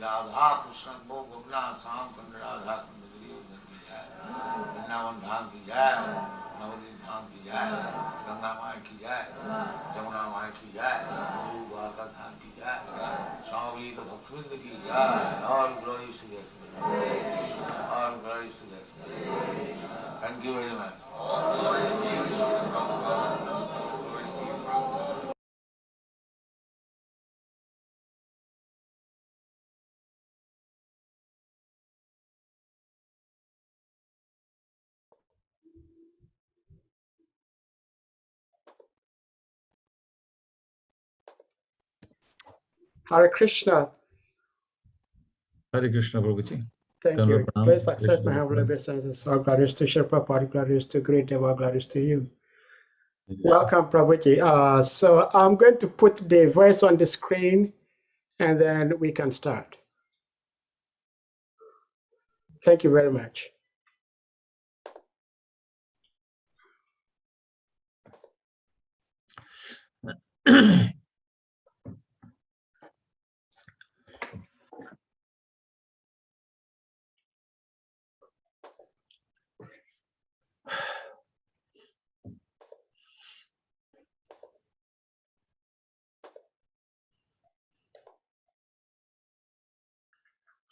राधा कृष्ण को गोपना श्याम कुंड राधा कुंड वृंदावन धाम की जय, नवदीप धाम की जय, गंगा माई की जय, जमुना माई की जय, द्वारका धाम की जय, स्वामी तो भक्तवृंद की जय, और ग्लोरीज टू गॉड, और glories to God. Thank you very much. Hare Krishna. Hare Krishna, Prabhuji. Thank you. Please accept my humble obeisances. All glories to Shri Prabhupada, glories to Great Deva, glories to you. Welcome, Prabhuji. So I'm going to put the verse on the screen and then we can start. Thank you very much.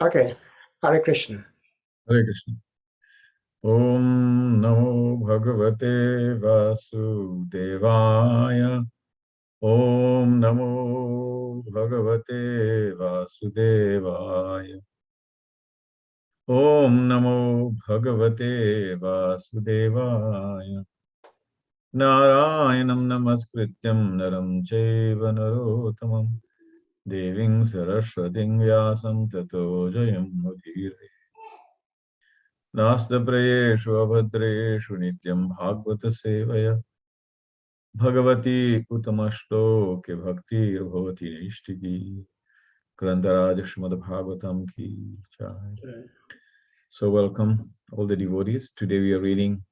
Okay. Hare Krishna. Hare Krishna. Om Namo Bhagavate Vasudevaya. Om Namo Bhagavate Vasudevaya. Om Namo Bhagavate Vasudevaya. Narayanam Namaskrityam Naram Chaiva Narottamam Deving Saraswating Vyasam Tato Jayam Mudire. नास्त्यप्रयेषु अभद्रेषु नित्यं भागवत सेवया भगवती उत्तमश्लोके भक्तिर्भवति नैष्टिकी ग्रंथराज श्रीमद् भागवतम की जय. So welcome all the devotees. Today we are reading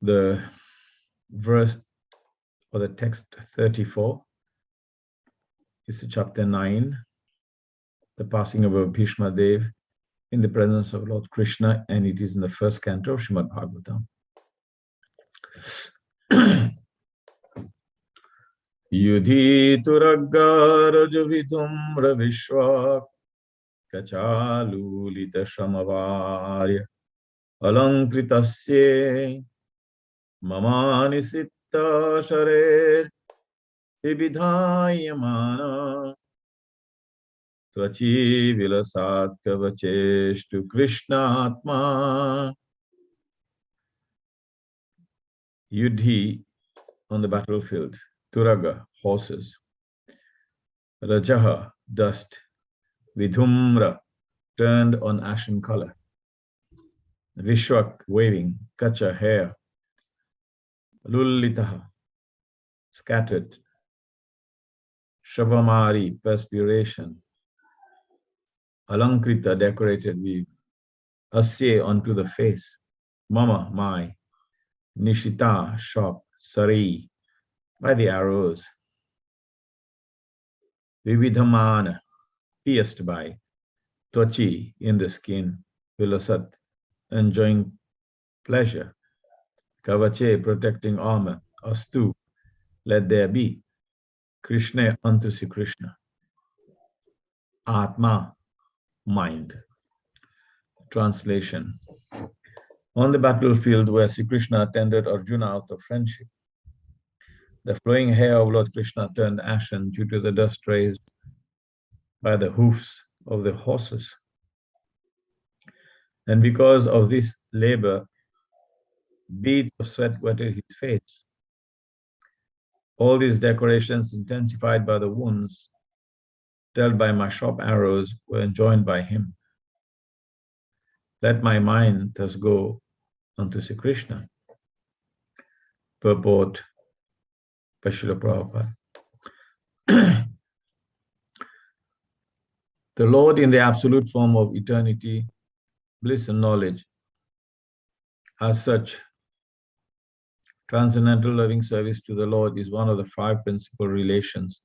the verse or the text 34. It's chapter 9, the passing of Bhishma Dev in the presence of Lord Krishna, and it is in the first canto of Srimad Bhagavatam. Yudhituraggarajuvithum ravishwak kachalulita shamavarya alankritasye mamani sitta sharer vibidhayamana tvachi vilasat kavacheshtu Krishna atma. Yudhi, on the battlefield, Turaga, horses, Rajaha, dust, Vidhumra, turned on ashen color, Vishwak, waving, Kacha, hair, Lullitaha, scattered, Shavamari, perspiration, Alankrita, decorated weave, Asye, onto the face, Mama, my, Nishita, sharp, Sari, by the arrows, Vividhamana, pierced by, Tvachi, in the skin, Vilasat, enjoying pleasure, Kavache, protecting armor, Astu, let there be, Krishna, unto Sri Krishna, Atma, mind. Translation. On the battlefield where Sri Krishna attended Arjuna out of friendship, the flowing hair of Lord Krishna turned ashen due to the dust raised by the hoofs of the horses. And because of this labor, beads of sweat wetted his face. All these decorations, intensified by the wounds dealt by my sharp arrows, were enjoined by him. Let my mind thus go unto Sri Krishna. Purport by Srila Prabhupada. The Lord, in the absolute form of eternity, bliss and knowledge, as such, transcendental loving service to the Lord is one of the 5 principal relations,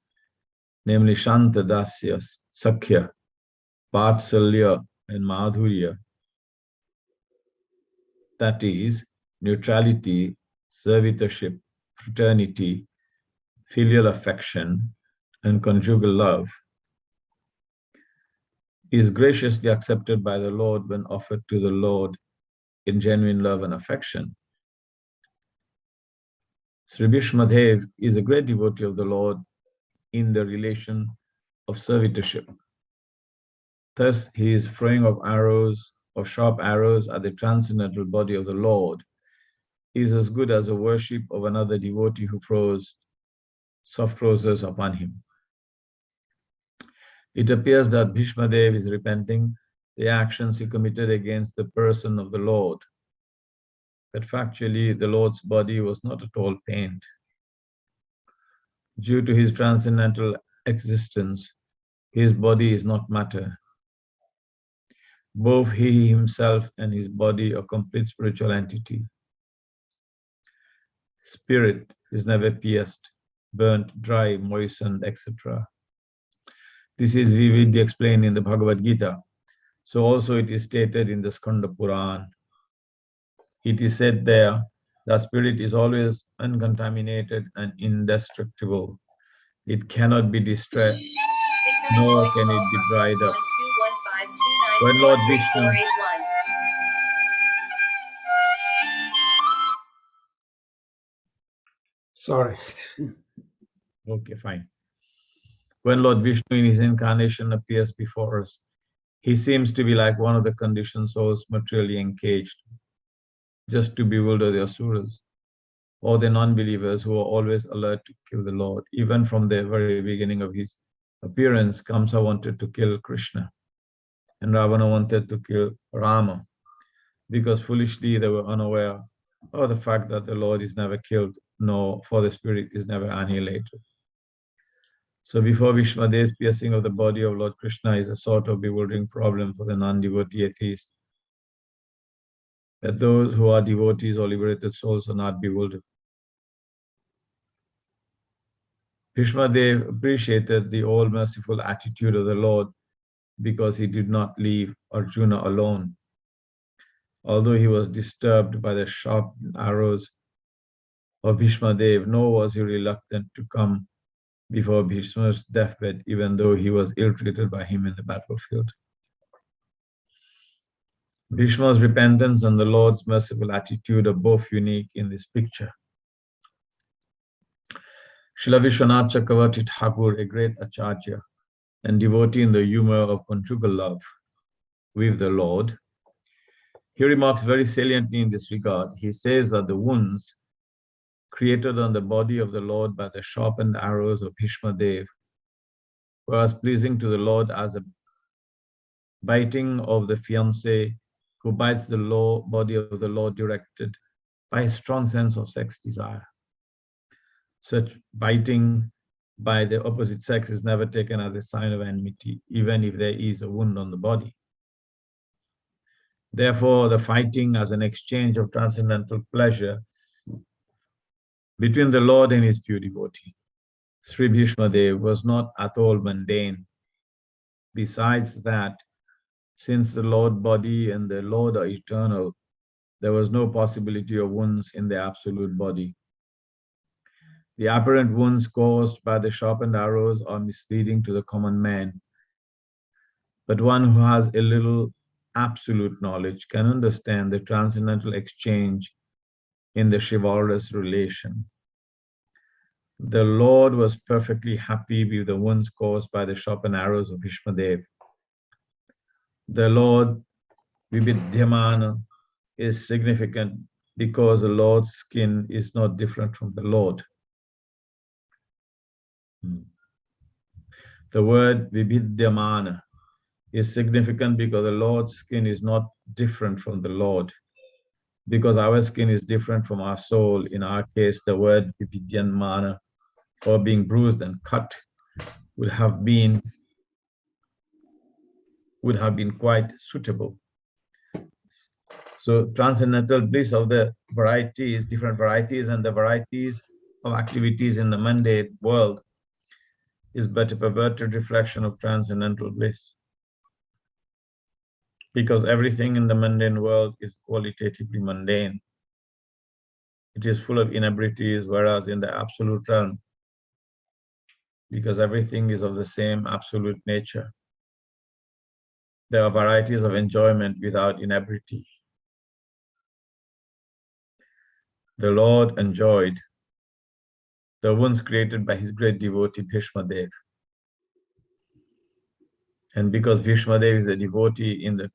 namely Shanta, Dasya, Sakhya, Vatsalya, and Madhurya. That is, neutrality, servitorship, fraternity, filial affection, and conjugal love, is graciously accepted by the Lord when offered to the Lord in genuine love and affection. Sri Bhishmadev is a great devotee of the Lord in the relation of servitorship. Thus, his throwing of sharp arrows at the transcendental body of the Lord is as good as a worship of another devotee who throws soft roses upon him. It appears that Bhishmadev is repenting the actions he committed against the person of the Lord. But factually, the Lord's body was not at all pained. Due to his transcendental existence, his body is not matter. Both he himself and his body are complete spiritual entity. Spirit is never pierced, burnt, dry, moistened, etc. This is vividly explained in the Bhagavad Gita. So also it is stated in the Skanda Puran. It is said there that spirit is always uncontaminated and indestructible. It cannot be distressed, nor can it be dried up. When Lord Vishnu Sorry. Okay, fine. When Lord Vishnu in his incarnation appears before us, he seems to be like one of the conditioned souls materially engaged, just to bewilder the asuras, or the non-believers who are always alert to kill the Lord. Even from the very beginning of his appearance, Kamsa wanted to kill Krishna, and Ravana wanted to kill Rama, because foolishly they were unaware of the fact that the Lord is never killed, nor for the spirit is never annihilated. So before Vishmadev's piercing of the body of Lord Krishna is a sort of bewildering problem for the non-devotee atheist. That those who are devotees or liberated souls are not bewildered. Bhishmadev appreciated the all-merciful attitude of the Lord because he did not leave Arjuna alone. Although he was disturbed by the sharp arrows of Bhishmadev, nor was he reluctant to come before Bhishma's deathbed, even though he was ill-treated by him in the battlefield. Bhishma's repentance and the Lord's merciful attitude are both unique in this picture. Srila Vishwanath Chakravarti Thakur, a great acharya and devotee in the humor of conjugal love with the Lord, he remarks very saliently in this regard. He says that the wounds created on the body of the Lord by the sharpened arrows of Bhishmadev were as pleasing to the Lord as a biting of the fiancé who bites the body of the Lord directed by a strong sense of sex desire. Such biting by the opposite sex is never taken as a sign of enmity, even if there is a wound on the body. Therefore, the fighting as an exchange of transcendental pleasure between the Lord and his pure devotee, Sri Bhishmadev, was not at all mundane. Besides that, since the Lord body and the Lord are eternal, there was no possibility of wounds in the absolute body. The apparent wounds caused by the sharpened arrows are misleading to the common man. But one who has a little absolute knowledge can understand the transcendental exchange in the chivalrous relation. The Lord was perfectly happy with the wounds caused by the sharpened arrows of Bhishmadev. The Lord Vibhidyamana is significant because the Lord's skin is not different from the Lord. The word Vibhidyamana is significant because the Lord's skin is not different from the Lord. Because our skin is different from our soul, in our case, the word Vibhidyamana, or being bruised and cut, would have been quite suitable. So transcendental bliss of the varieties, different varieties, and the varieties of activities in the mundane world is but a perverted reflection of transcendental bliss. Because everything in the mundane world is qualitatively mundane. it is full of inebrities, whereas in the absolute realm, because everything is of the same absolute nature, there are varieties of enjoyment without inebriety. The Lord enjoyed the wounds created by his great devotee Bhishma Dev. And because Bhishma Dev is a devotee in the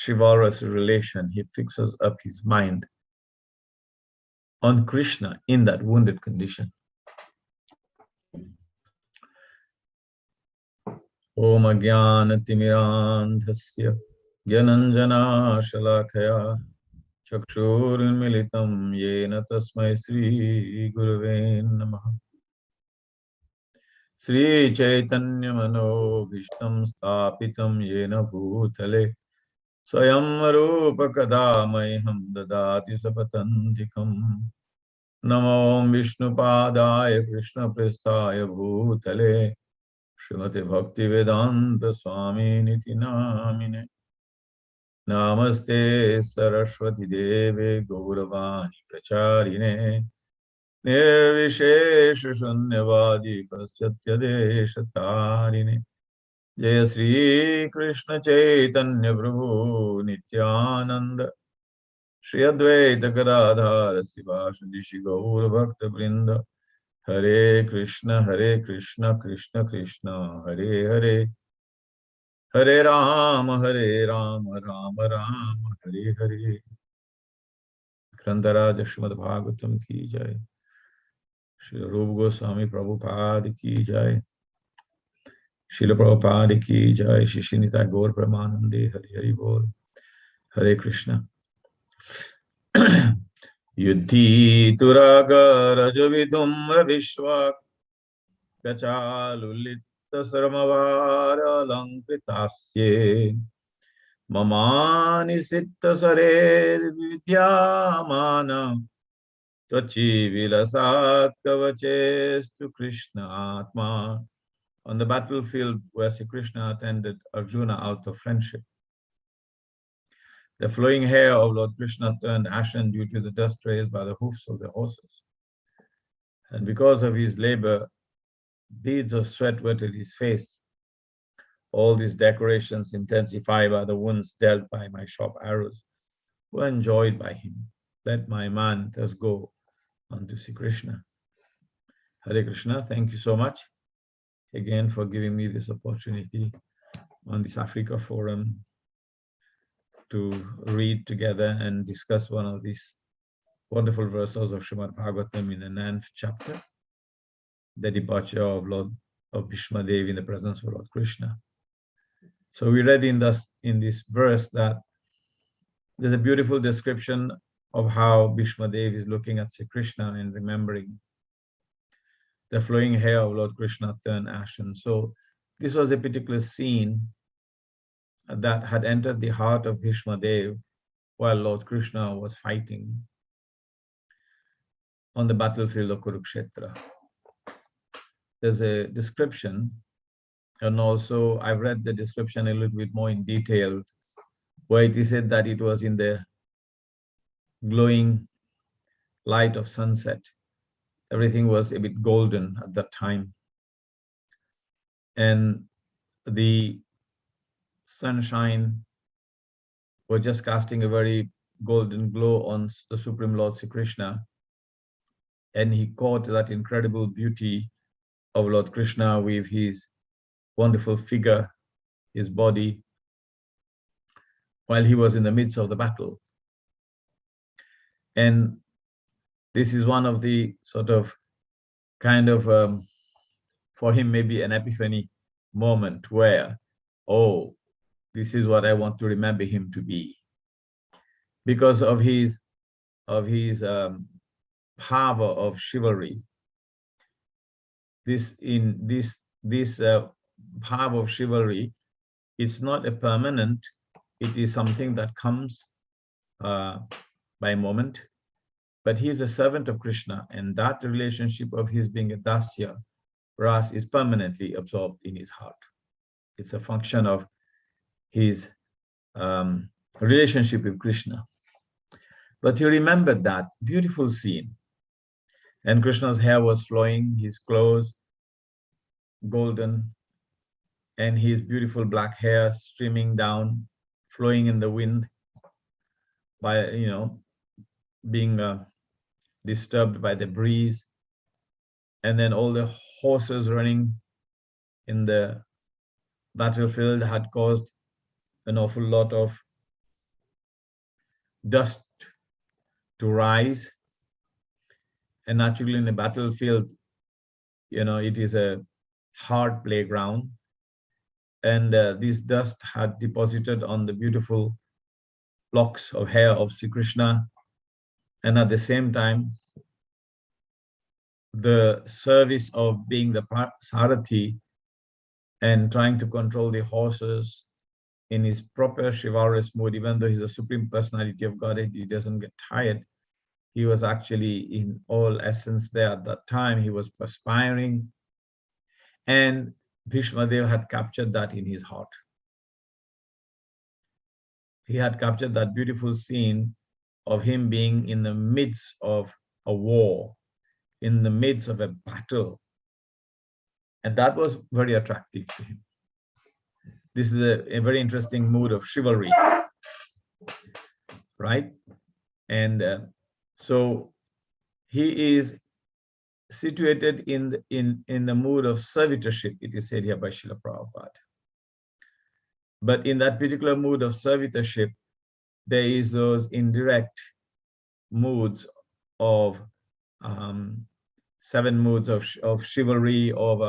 chivalrous relation, he fixes up his mind on Krishna in that wounded condition. Om Agyana Timirandhasya Gyananjana Shalakaya Chakshurinmilitam Yena Tasmai Sri Gurave Namaha. Sri Chaitanya Mano Bhishtam Stapitam Yena Bhutale Swayam Rupa Kadamayham Dadati Sapatantikam. Namo Vishnu Padaya Krishna Prasthaya Bhutale Srimati Bhakti Vedanta Swami Niti Namine. Namaste Saraswati Deve Gauravani Pracharine Nirvishesha Shunyavadi Paschatya Deshatarine. Jaya Sri Krishna Chaitanya Prabhu Nityananda Shri Adwaita Gadadhara Sivasadi Shri Gaur Bhakta Vrinda. Hare Krishna Krishna Krishna Hare Hare Hare Rama Rama Rama Hare Hare. Grantharaj Srimad Bhagavatam ki jai. Shri Rupa Goswami Prabhupada ki jai. Srila Prabhupada ki jai. Shri Srinivas Gaur Premanande Hare Hare Bol. Hare Krishna. Yuddhi Turaga Rajavidumra Vishwak Kachalulita Sarmavara Lankritasye Mamani Sitta Sarer Vidyamana Tvachi Vilasat Kavachestu Krishna Atma. On the battlefield where Sri Krishna attended Arjuna out of friendship, the flowing hair of Lord Krishna turned ashen due to the dust raised by the hoofs of the horses. And because of his labor, beads of sweat wetted his face. All these decorations, intensified by the wounds dealt by my sharp arrows, were enjoyed by him. Let my man thus go unto Sri Krishna. Hare Krishna, thank you so much again for giving me this opportunity on this Africa forum to read together and discuss one of these wonderful verses of Srimad Bhagavatam in the 9th chapter, the departure of Bhishma Dev in the presence of Lord Krishna. So we read in this verse that there's a beautiful description of how Bhishma Dev is looking at Sri Krishna and remembering the flowing hair of Lord Krishna turned ashen. So this was a particular scene that had entered the heart of Bhishma Dev while Lord Krishna was fighting on the battlefield of Kurukshetra. There's a description, and also I've read the description a little bit more in detail, where it is said that it was in the glowing light of sunset. Everything was a bit golden at that time. And the sunshine was just casting a very golden glow on the Supreme Lord Sri Krishna. And he caught that incredible beauty of Lord Krishna with his wonderful figure, his body, while he was in the midst of the battle. And this is one of the sort of for him maybe an epiphany moment where, oh, this is what I want to remember him to be. Because of his power of chivalry, this power of chivalry is not a permanent, it is something that comes by moment. But he is a servant of Krishna, and that relationship of his being a dasya, ras, is permanently absorbed in his heart. It's a function of his relationship with Krishna. But he remembered that beautiful scene. And Krishna's hair was flowing, his clothes golden, and his beautiful black hair streaming down, flowing in the wind by, being disturbed by the breeze. And then all the horses running in the battlefield had caused an awful lot of dust to rise. And naturally in a battlefield, it is a hard playground. And this dust had deposited on the beautiful locks of hair of Sri Krishna. And at the same time, the service of being the Sarathi and trying to control the horses in his proper chivalrous mood, even though he's a Supreme Personality of Godhead, he doesn't get tired. He was actually in all essence there at that time. He was perspiring. And Bhishma Dev had captured that in his heart. He had captured that beautiful scene of him being in the midst of a war, in the midst of a battle. And that was very attractive to him. This is a very interesting mood of chivalry, right? And so he is situated in the mood of servitorship, it is said here by Srila Prabhupada. But in that particular mood of servitorship, there is those indirect moods of 7 moods of chivalry, of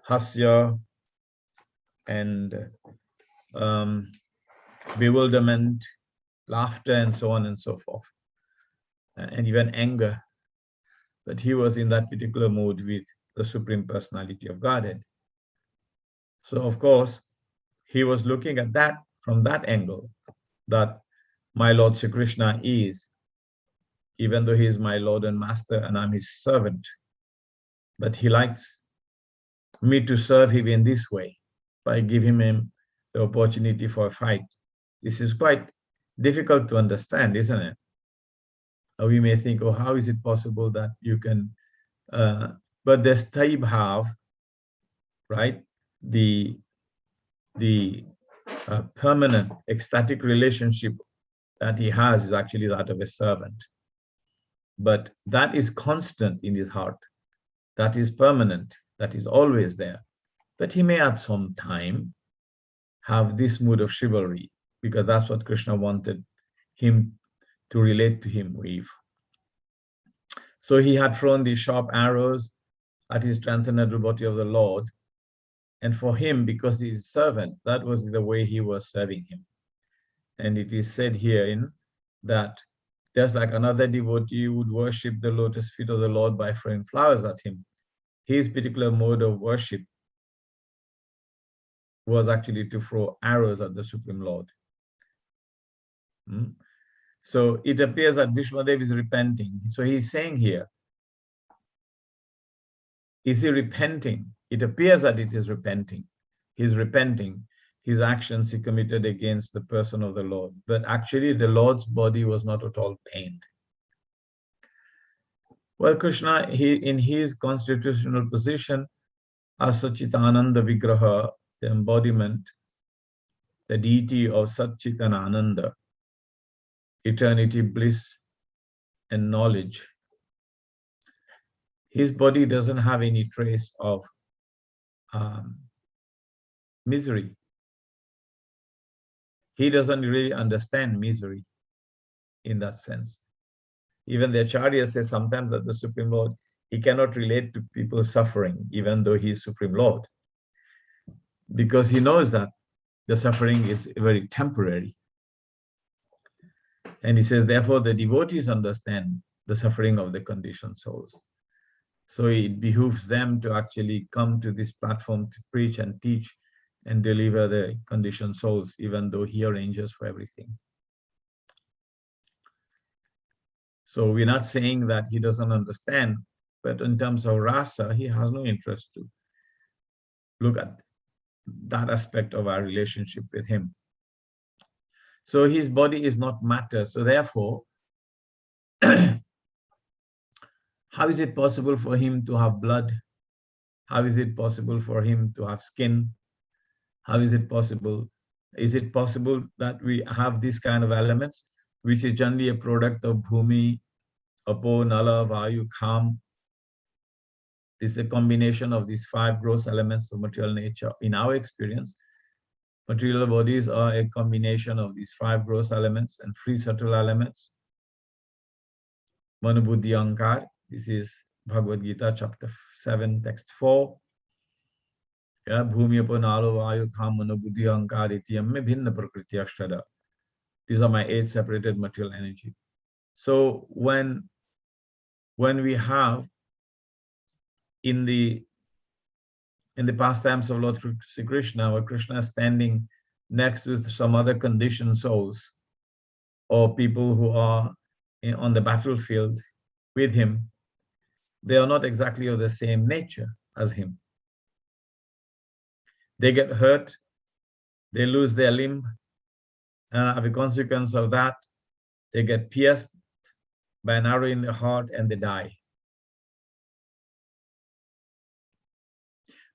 hasya, and bewilderment, laughter, and so on and so forth, and even anger. But he was in that particular mood with the Supreme Personality of Godhead. So, of course, he was looking at that from that angle, that my Lord Sri Krishna is, even though he is my Lord and Master and I'm his servant, but he likes me to serve him in this way, by giving him the opportunity for a fight. This is quite difficult to understand, isn't it? We may think, oh, how is it possible that you can, but the Sthayi Bhav, right? The permanent ecstatic relationship that he has is actually that of a servant. But that is constant in his heart. That is permanent. That is always there. But he may at some time have this mood of chivalry, because that's what Krishna wanted him to relate to him with. So he had thrown these sharp arrows at his transcendental body of the Lord. And for him, because he is servant, that was the way he was serving him. And it is said here that just like another devotee would worship the lotus feet of the Lord by throwing flowers at him, his particular mode of worship was actually to throw arrows at the Supreme Lord. So it appears that Bhishmadev is repenting. So he's saying here, is he repenting? It appears that it is repenting. He's repenting his actions he committed against the person of the Lord. But actually the Lord's body was not at all pained. Well, Krishna, in his constitutional position as Satchitananda Vigraha, the embodiment, the deity of Satchitananda, eternity, bliss, and knowledge, his body doesn't have any trace of misery. He doesn't really understand misery in that sense. Even the Acharya says sometimes that the Supreme Lord, he cannot relate to people's suffering, even though he is Supreme Lord, because he knows that the suffering is very temporary. And he says, therefore, the devotees understand the suffering of the conditioned souls. So it behooves them to actually come to this platform to preach and teach and deliver the conditioned souls, even though he arranges for everything. So we're not saying that he doesn't understand, but in terms of rasa, he has no interest to look at that aspect of our relationship with him. So his body is not matter. So therefore, how is it possible for him to have blood? How is it possible for him to have skin? How is it possible? Is it possible that we have these kind of elements, which is generally a product of Bhumi, Apo, Nala, Vayu, Kham? This is a combination of these 5 gross elements of material nature. In our experience, material bodies are a combination of these 5 gross elements and 3 subtle elements. Manobuddhi Ankar, this is Bhagavad Gita, chapter 7, text 4. Bhumi Apo Nalo Vayu Kham Manobuddhi Ankar Itiyam Bhinna Prakriti Ashtada. These are my 8 separated material energy. So when we have in the pastimes of Lord Sri Krishna, where Krishna is standing next to some other conditioned souls or people who are on the battlefield with him, they are not exactly of the same nature as him. They get hurt, they lose their limb, and as a consequence of that, they get pierced by an arrow in the heart and they die.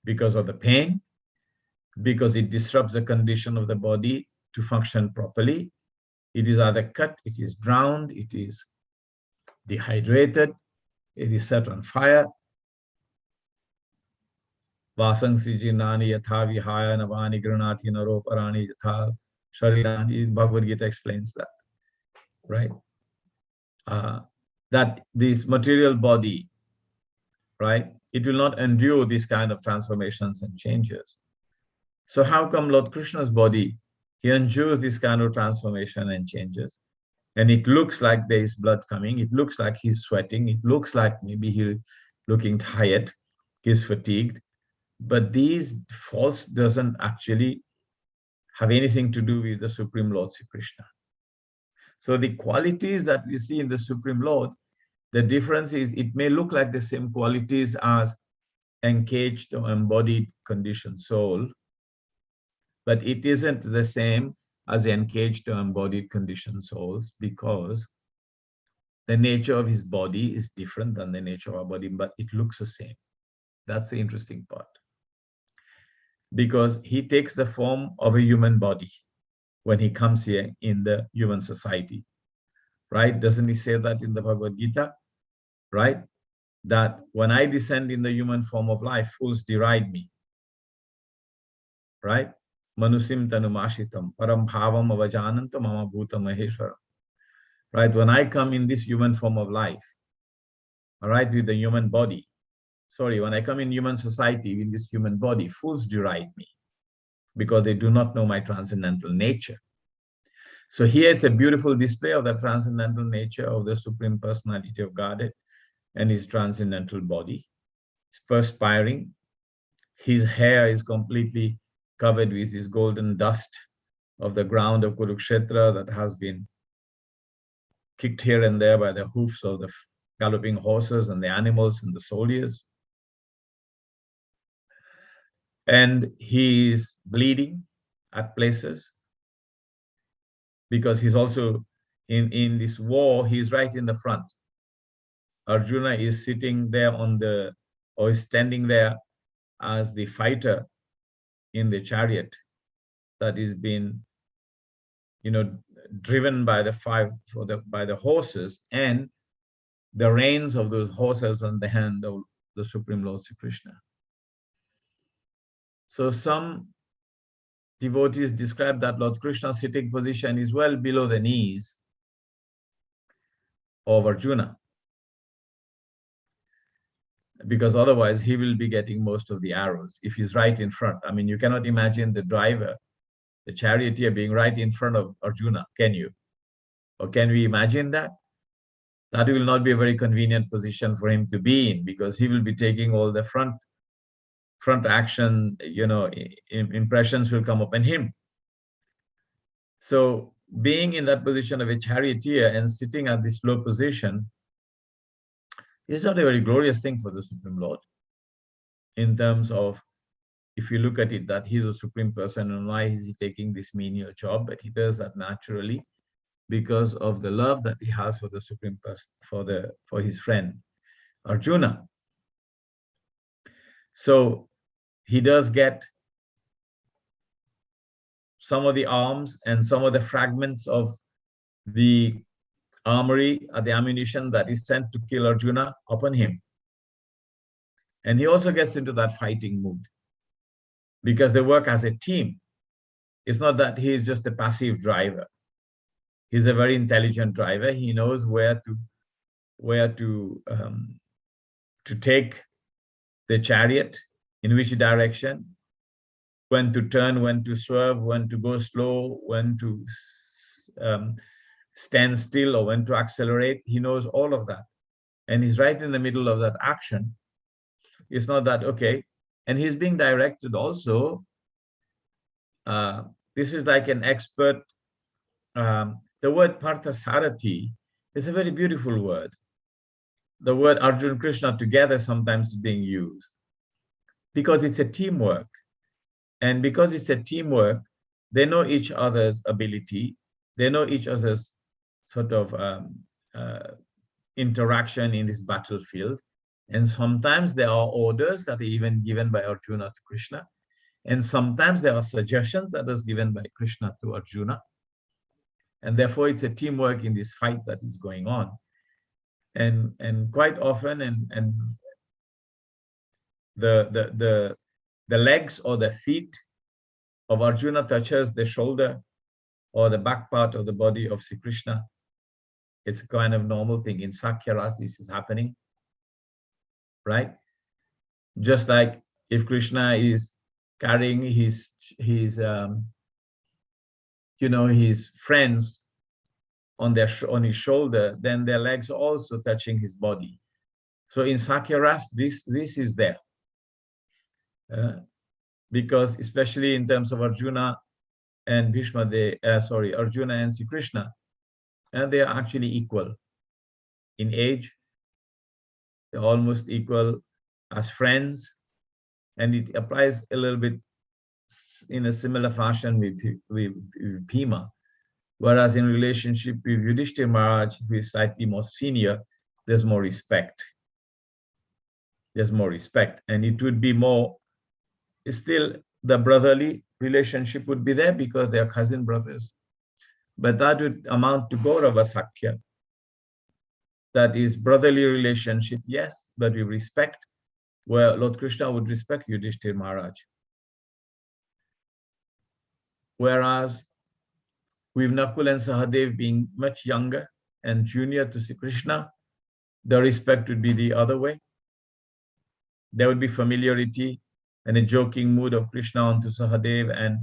Because of the pain, because it disrupts the condition of the body to function properly. It is either cut, it is drowned, it is dehydrated, it is set on fire. Vasangsi jinani yatha vihaya navani granati naro parani yatha sharirani. Bhagavad Gita explains that, right? That this material body, right, it will not endure these kind of transformations and changes. So how come Lord Krishna's body, he endures this kind of transformation and changes? And it looks like there is blood coming. It looks like he's sweating. It looks like maybe he's looking tired. He's fatigued. But these faults doesn't actually have anything to do with the Supreme Lord Sri Krishna. So the qualities that we see in the Supreme Lord, the difference is it may look like the same qualities as encaged or embodied conditioned soul, but it isn't the same as encaged or embodied conditioned souls, because the nature of his body is different than the nature of our body, but it looks the same. That's the interesting part. Because he takes the form of a human body when he comes here in the human society, right? Doesn't he say that in the Bhagavad Gita, right? That when I descend in the human form of life, fools deride me, right? Manusim tanumashitam param bhavam avajanantam mama bhuta maheshwaram. Right? When I come in this human form of life, all right, with the human body, when I come in human society in this human body, fools deride me because they do not know my transcendental nature. So here is a beautiful display of the transcendental nature of the Supreme Personality of Godhead and his transcendental body. It's perspiring. His hair is completely covered with this golden dust of the ground of Kurukshetra that has been kicked here and there by the hoofs of the galloping horses and the animals and the soldiers. And he is bleeding at places because he's also in this war, he's right in the front. Arjuna is sitting there or is standing there as the fighter in the chariot that is being, driven by the horses, and the reins of those horses on the hand of the Supreme Lord Sri Krishna. So some devotees describe that Lord Krishna's sitting position is well below the knees of Arjuna, because otherwise he will be getting most of the arrows if he's right in front. I mean, you cannot imagine the driver, the charioteer, being right in front of Arjuna, can you? Or can we imagine that? That will not be a very convenient position for him to be in, because he will be taking all the front action, impressions will come upon him. So being in that position of a charioteer and sitting at this low position is not a very glorious thing for the Supreme Lord in terms of if you look at it, that he's a supreme person, and why is he taking this menial job? But he does that naturally because of the love that he has for the supreme person, for his friend Arjuna. So he does get some of the arms and some of the fragments of the armory, the ammunition that is sent to kill Arjuna upon him. And he also gets into that fighting mood because they work as a team. It's not that he is just a passive driver. He's a very intelligent driver. He knows where to take the chariot, in which direction, when to turn, when to swerve, when to go slow, when to stand still, or when to accelerate. He knows all of that. And he's right in the middle of that action. It's not that, okay. And he's being directed also. This is like an expert. The word Parthasarathi is a very beautiful word. The word Arjuna and Krishna together sometimes is being used because it's a teamwork. And because it's a teamwork, they know each other's ability. They know each other's sort of interaction in this battlefield. And sometimes there are orders that are even given by Arjuna to Krishna. And sometimes there are suggestions that is given by Krishna to Arjuna. And therefore, it's a teamwork in this fight that is going on. And quite often, and the legs or the feet of Arjuna touches the shoulder or the back part of the body of Sri Krishna. It's a kind of normal thing. In Sakya Ras, this is happening, right? Just like if Krishna is carrying his friends on his shoulder, then their legs are also touching his body. So in Sakya Ras, this is there. Because especially in terms of Arjuna and Bhishma, Arjuna and Sri Krishna, and they are actually equal in age. They're almost equal as friends, and it applies a little bit in a similar fashion with Bhima. Whereas in relationship with Yudhishthira Maharaj, who is slightly more senior, there's more respect. There's more respect, and it would be more. Still, the brotherly relationship would be there because they are cousin brothers. But that would amount to Gaurava Sakya. That is brotherly relationship, yes, but with respect, where Lord Krishna would respect Yudhishthira Maharaj. Whereas with Nakul and Sahadev being much younger and junior to Sri Krishna, the respect would be the other way. There would be familiarity and a joking mood of Krishna onto Sahadev and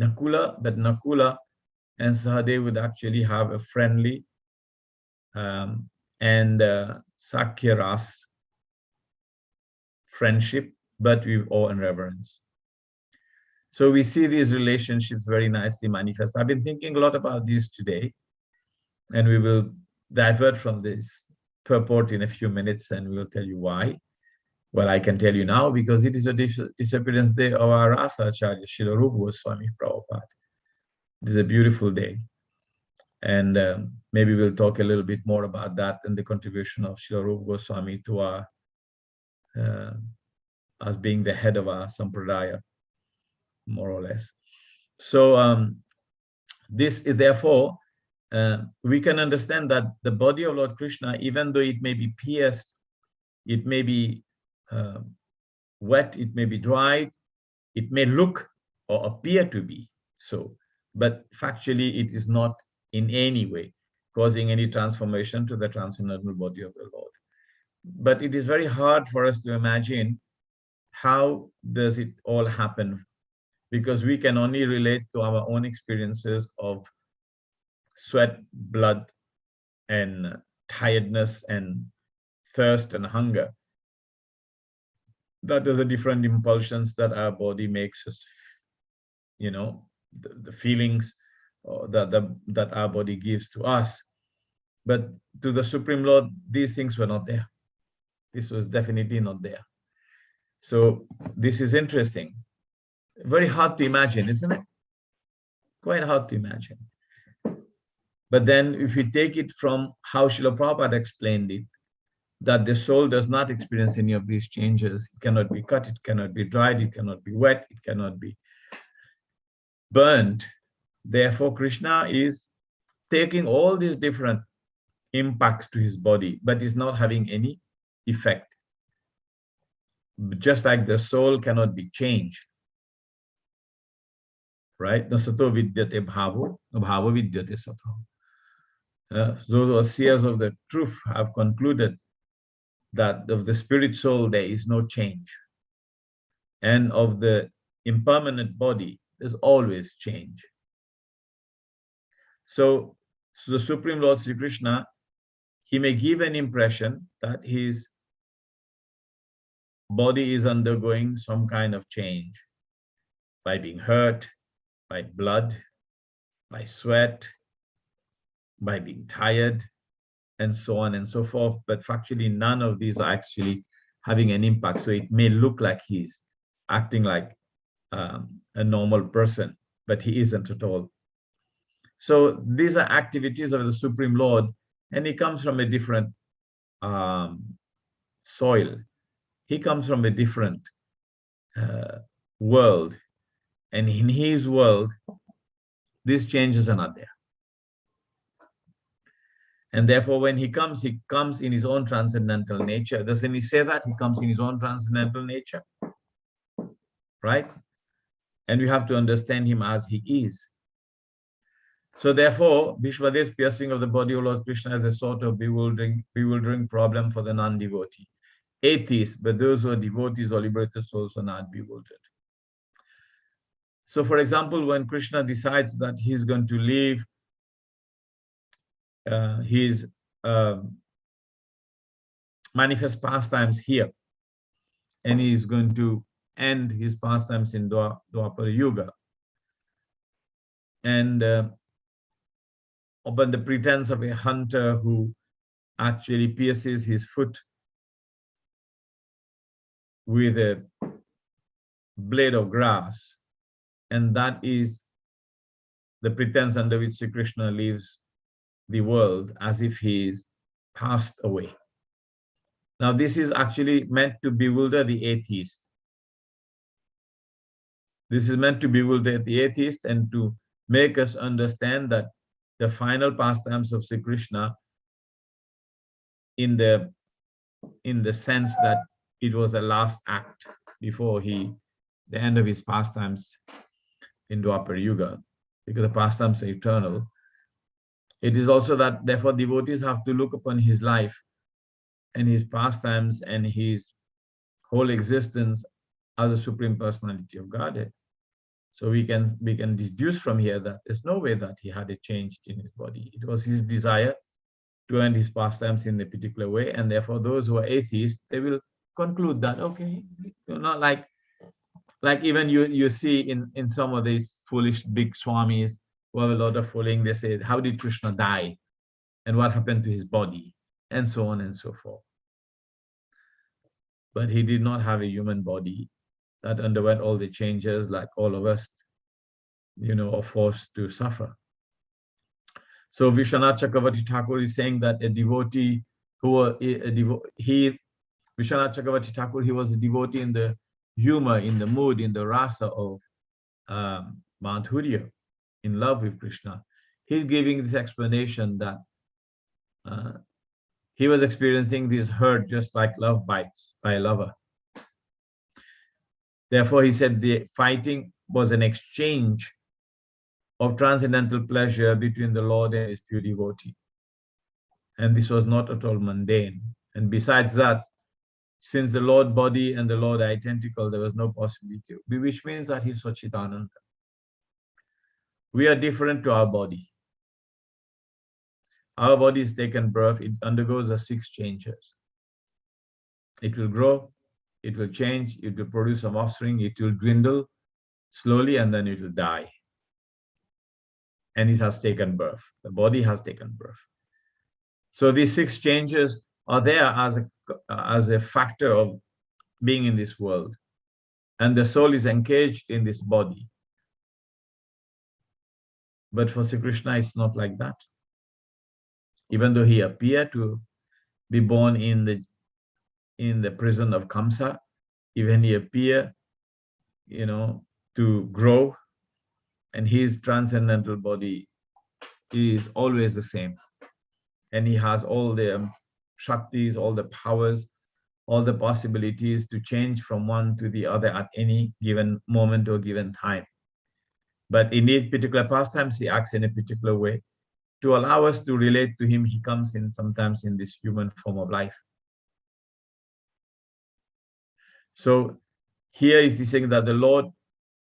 Nakula, but Nakula and Sahadev would actually have a friendly and Sakya Ras friendship, but with awe and reverence. So we see these relationships very nicely manifest. I've been thinking a lot about this today, and we will divert from this purport in a few minutes, and we will tell you why. Well, I can tell you now because it is a disappearance day of our Rasa Acharya, Srila Rupa Goswami Prabhupada. It is a beautiful day. And maybe we'll talk a little bit more about that and the contribution of Srila Rupa Goswami to our, as being the head of our Sampradaya, more or less. So this is therefore, we can understand that the body of Lord Krishna, even though it may be pierced, it may be wet, it may be dried, it may look or appear to be so, but factually it is not in any way causing any transformation to the transcendental body of the Lord. But it is very hard for us to imagine how does it all happen, because we can only relate to our own experiences of sweat, blood, and tiredness and thirst and hunger. That is the different impulsions that our body makes us, the feelings that our body gives to us. But to the Supreme Lord, these things were not there. This was definitely not there. So this is interesting. Very hard to imagine, isn't it? Quite hard to imagine. But then if you take it from how Srila Prabhupada explained it, that the soul does not experience any of these changes. It cannot be cut, it cannot be dried, it cannot be wet, it cannot be burnt. Therefore, Krishna is taking all these different impacts to his body, but is not having any effect. Just like the soul cannot be changed, right? Nasato vidyate bhavo, bhavo vidyate sato. Those who are seers of the truth have concluded that of the spirit soul there is no change, and of the impermanent body there's always change. So the Supreme Lord Sri Krishna, he may give an impression that his body is undergoing some kind of change by being hurt, by blood, by sweat, by being tired, and so on and so forth. But factually, none of these are actually having an impact. So it may look like he's acting like a normal person, but he isn't at all. So these are activities of the Supreme Lord, and he comes from a different soil. He comes from a different world. And in his world, these changes are not there. And therefore, when he comes in his own transcendental nature. Doesn't he say that? He comes in his own transcendental nature, right? And we have to understand him as he is. So therefore, Vishwadeva's piercing of the body of Lord Krishna is a sort of bewildering problem for the non-devotee. Atheists, but those who are devotees or liberated souls are not bewildered. So for example, when Krishna decides that he's going to leave his manifest pastimes here, and he's going to end his pastimes in Dwapara Yuga, and upon the pretense of a hunter who actually pierces his foot with a blade of grass, and that is the pretense under which Sri Krishna leaves the world as if he is passed away. Now, this is actually meant to bewilder the atheist. This is meant to bewilder the atheist and to make us understand that the final pastimes of Sri Krishna, in the sense that it was the last act before the end of his pastimes in Dwapara Yuga, because the pastimes are eternal. It is also that, therefore, devotees have to look upon his life and his pastimes and his whole existence as a Supreme Personality of Godhead. So we can deduce from here that there's no way that he had a change in his body. It was his desire to end his pastimes in a particular way, and therefore those who are atheists, they will conclude that, okay, you're not like even you see in some of these foolish big swamis who have a lot of following, they say, how did Krishna die? And what happened to his body? And so on and so forth. But he did not have a human body that underwent all the changes like all of us, are forced to suffer. So Vishwanath Chakravarti Thakur is saying that a devotee Vishwanath Chakravarti Thakur, he was a devotee in the humor, in the mood, in the rasa of Madhurya, in love with Krishna. He's giving this explanation that he was experiencing this hurt just like love bites by a lover. Therefore, he said the fighting was an exchange of transcendental pleasure between the Lord and his pure devotee. And this was not at all mundane. And besides that, since the Lord body and the Lord are identical, there was no possibility, which means that he's Sachidananda. We are different to our body. Our body is taken birth, it undergoes 6 changes. It will grow, it will change, it will produce some offspring, it will dwindle slowly, and then it will die. And it has taken birth. The body has taken birth. So these 6 changes are there as a factor of being in this world, and the soul is engaged in this body. But for Sri Krishna, it's not like that. Even though he appeared to be born in the prison of Kamsa, even he appeared, to grow, and his transcendental body is always the same. And he has all the shaktis, all the powers, all the possibilities to change from one to the other at any given moment or given time. But in these particular pastimes, he acts in a particular way. To allow us to relate to him, he comes in sometimes in this human form of life. So here is the saying that the Lord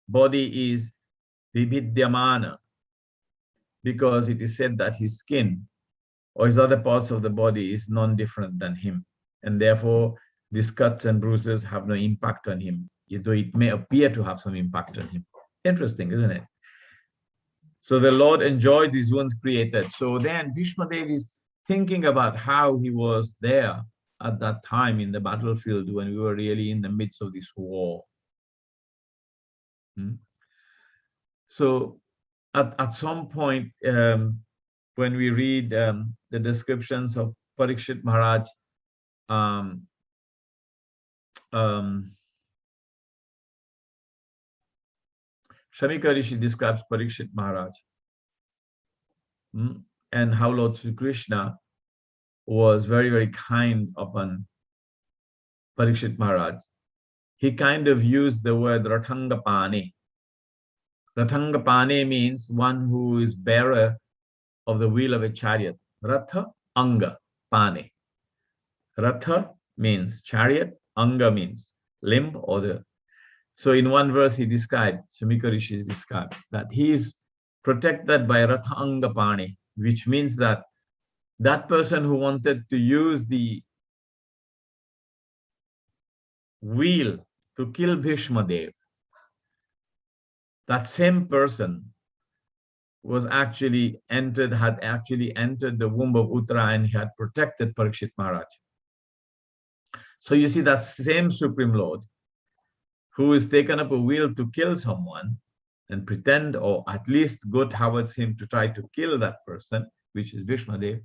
body is vividyamana, because it is said that his skin or his other parts of the body is non-different than him. And therefore, these cuts and bruises have no impact on him, though it may appear to have some impact on him. Interesting, isn't it? So the Lord enjoyed these wounds created. So then Bhishma Dev is thinking about how he was there at that time in the battlefield when we were really in the midst of this war. So at some point, when we read the descriptions of Parikshit Maharaj, Shamika Rishi describes Parikshit Maharaj, and how Lord Sri Krishna was very, very kind upon Parikshit Maharaj. He kind of used the word Rathangapane. Rathangapane means one who is bearer of the wheel of a chariot. Ratha, Anga, Pane. Ratha means chariot, Anga means limb or the. So in one verse he described, Shamika Rishi described that he is protected by Ratha Anga Pane, which means that that person who wanted to use the wheel to kill Bhishma Dev, that same person had actually entered the womb of Uttara, and he had protected Parikshit Maharaj. So you see that same Supreme Lord who is taken up a wheel to kill someone and pretend, or at least go towards him to try to kill that person, which is Bhishma Dev,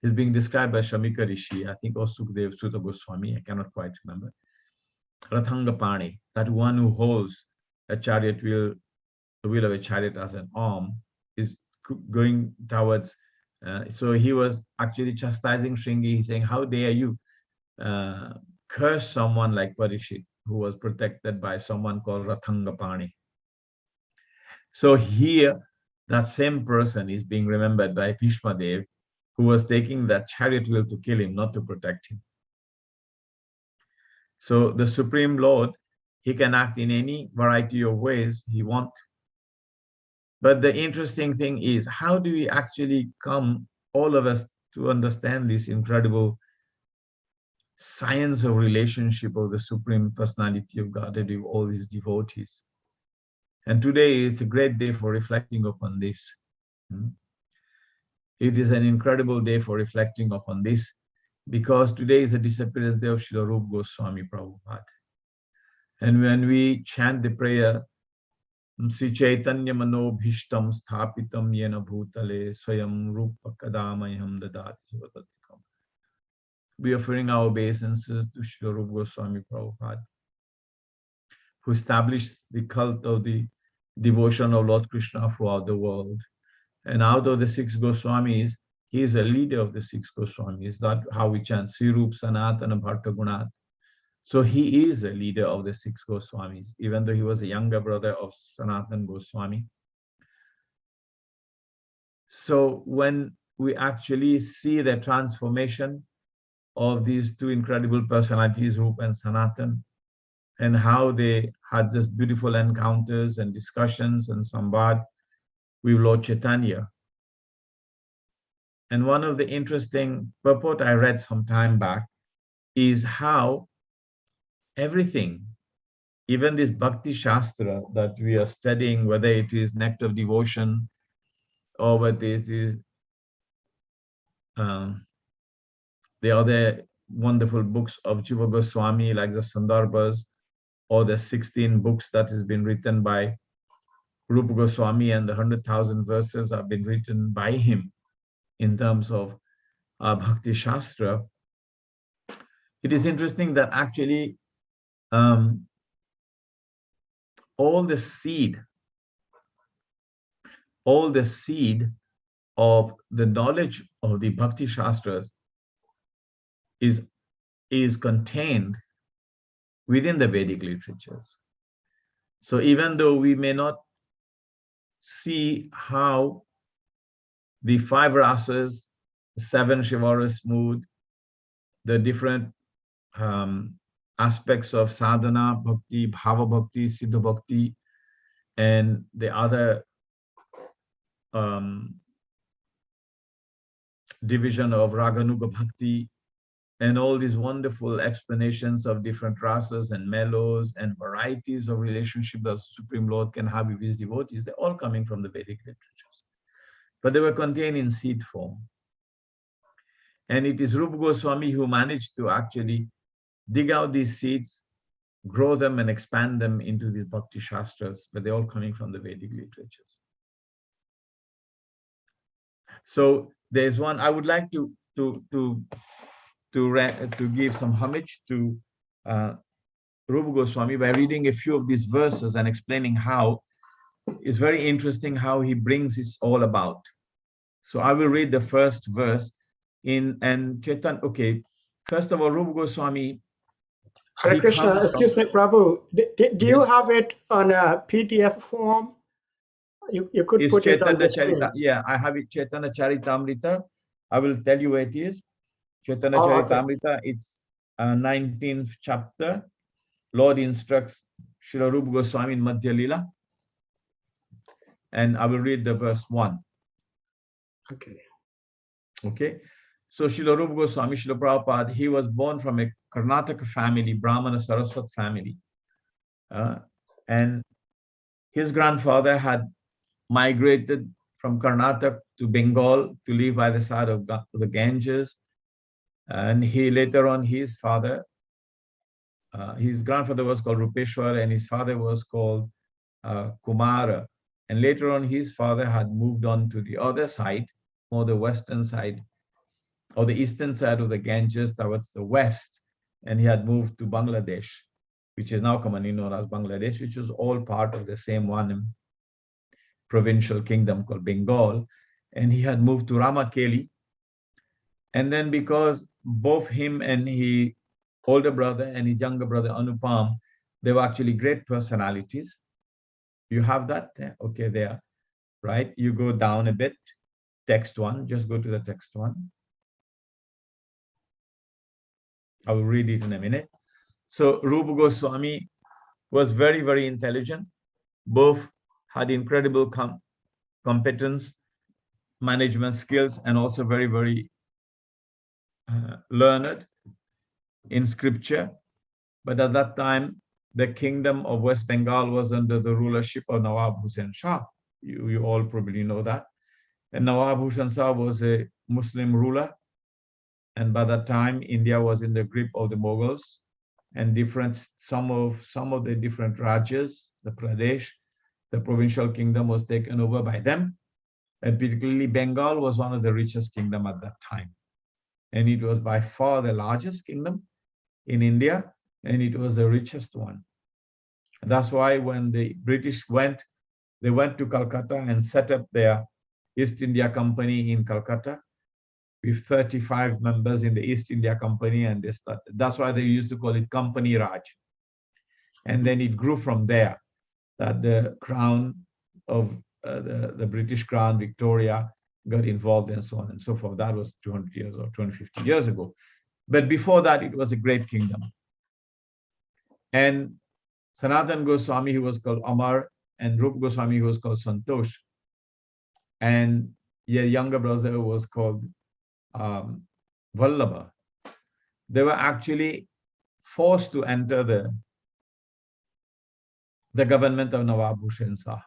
is being described by Shamika Rishi, I think, or Sukdev Sutta Goswami, I cannot quite remember. Rathangapani, that one who holds a chariot wheel, the wheel of a chariot as an arm, is going towards. So he was actually chastising Shringi. He's saying, how dare you curse someone like Parikshit, who was protected by someone called Rathangapani. So here, that same person is being remembered by Bhishma Dev, who was taking that chariot wheel to kill him, not to protect him. So the Supreme Lord, he can act in any variety of ways he wants. But the interesting thing is, how do we actually come, all of us, to understand this incredible science of relationship of the Supreme Personality of Godhead with all these devotees? And today is a great day for reflecting upon this. It is an incredible day for reflecting upon this, because today is the disappearance day of Srila Rupa Goswami Prabhupada. And when we chant the prayer, Sri Chaitanya Mano Bhishtam Sthapitam Yena Bhutale Swayam Rupa Kadamayam Dadati Jivatatikam, we are offering our obeisances to Srila Rupa Goswami Prabhupada, who established the cult of the devotion of Lord Krishna throughout the world. And out of the 6 Goswamis, he is a leader of the 6 Goswamis. That's how we chant Sri Rup Sanatana Bharta Gunat. So he is a leader of the 6 Goswamis, even though he was a younger brother of Sanatan Goswami. So when we actually see the transformation of these 2 incredible personalities, Rup and Sanatan, and how they had just beautiful encounters and discussions and samvad with Lord Chaitanya. And one of the interesting purport I read some time back is how everything, even this Bhakti Shastra that we are studying, whether it is Nectar of Devotion or whether it is the other wonderful books of Jiva Goswami, like the Sandarbhas, or the 16 books that has been written by Rupa Goswami, and the 100,000 verses have been written by him in terms of Bhakti Shastra. It is interesting that actually all the seed of the knowledge of the Bhakti Shastras is contained within the Vedic literatures. So even though we may not see how the 5 rasas, the 7 chivalrous mood, the different aspects of sadhana, bhakti, bhava bhakti, siddha bhakti, and the other division of raganuga bhakti, and all these wonderful explanations of different rasas and mellows and varieties of relationship that the Supreme Lord can have with his devotees, they're all coming from the Vedic literatures. But they were contained in seed form. And it is Rupa Goswami who managed to actually dig out these seeds, grow them and expand them into these Bhakti Shastras, but they're all coming from the Vedic literatures. So there's one, I would like to give some homage to Rupa Goswami by reading a few of these verses and explaining how it's very interesting how he brings this all about. So I will read the first verse and Chetan, okay, first of all, Rupa Goswami. Hare Krishna, excuse me, Prabhu, do you have it on a PDF form? You could put it on the screen. Yeah, I have it, Chaitanya Charitamrita. I will tell you where it is. Chaitanya Charitamrita, it's 19th chapter. Lord instructs Srila Rupa Goswami in Madhya Lila. And I will read the verse 1. Okay. So Srila Rupa Goswami, Srila Prabhupada, he was born from a Karnataka family, Brahmana Saraswat family. And his grandfather had migrated from Karnataka to Bengal to live by the side of the Ganges. And he later on, his father, his grandfather was called Rupeshwar and his father was called Kumara. And later on, his father had moved on to the other side, or the western side, or the eastern side of the Ganges towards the west. And he had moved to Bangladesh, which is now commonly known as Bangladesh, which was all part of the same one provincial kingdom called Bengal. And he had moved to Ramakeli. And then because both him and his older brother and his younger brother Anupam, they were actually great personalities. You have that there? Okay, there, right? You go down a bit, text 1, just go to the text 1. I will read it in a minute. So Rupa Goswami was very, very intelligent. Both had incredible competence, management skills, and also very, very learned in scripture. But at that time, the kingdom of West Bengal was under the rulership of Nawab Hussain Shah. You all probably know that. And Nawab Hussain Shah was a Muslim ruler. And by that time, India was in the grip of the Mughals, and some of the different Rajas, the Pradesh, the provincial kingdom was taken over by them. And particularly Bengal was one of the richest kingdom at that time. And it was by far the largest kingdom in India, and it was the richest one. And that's why when the British they went to Calcutta and set up their East India Company in Calcutta with 35 members in the East India Company, and they started. That's why they used to call it Company Raj. And then it grew from there, that the crown of the British crown, Victoria, got involved and so on and so forth. That was 200 years or 250 years ago. But before that, it was a great kingdom. And Sanatan Goswami, who was called Amar, and Rupa Goswami, who was called Santosh, and your younger brother was called Vallabha. They were actually forced to enter the government of Nawab Hussain Shah,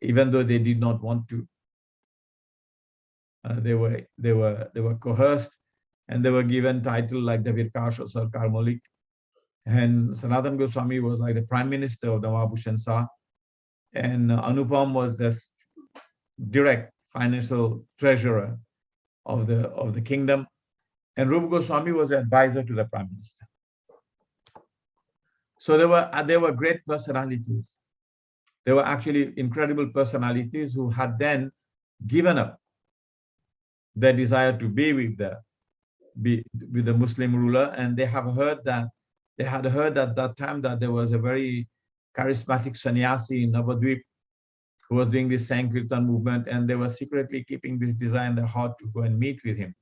even though they did not want to. They were coerced, and they were given title like the Virkash or Sarkar Malik. And Sanatan Goswami was like the Prime Minister of the Mahabhushan Shah. And Anupam was the direct financial treasurer of the kingdom. And Rupa Goswami was the advisor to the Prime Minister. So they were great personalities. They were actually incredible personalities who had then given up their desire to be with the Muslim ruler, and they had heard at that time that there was a very charismatic sannyasi in Navadvip who was doing this Sankirtan movement, and they were secretly keeping this desire in their heart to go and meet with him.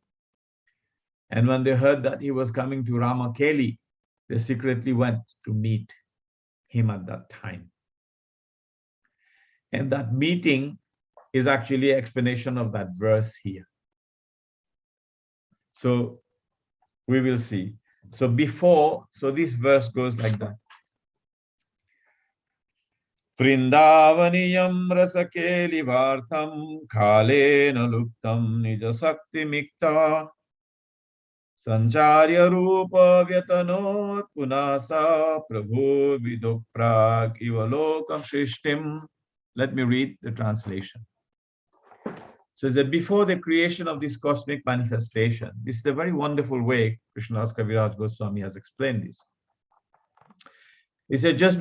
And when they heard that he was coming to Ramakeli, they secretly went to meet him at that time. And that meeting is actually an explanation of that verse here. So we will see. So this verse goes like that. Vrindavaniyam rasakeli vartham khalena luptam nija sakti mikta Sancharya rupa vyatanot punasa prabhu vidoprak ivalokam shrishtim. Let me read the translation. So it's that before the creation of this cosmic manifestation, this is a very wonderful way Krishnadas Kaviraj Goswami has explained this. He said just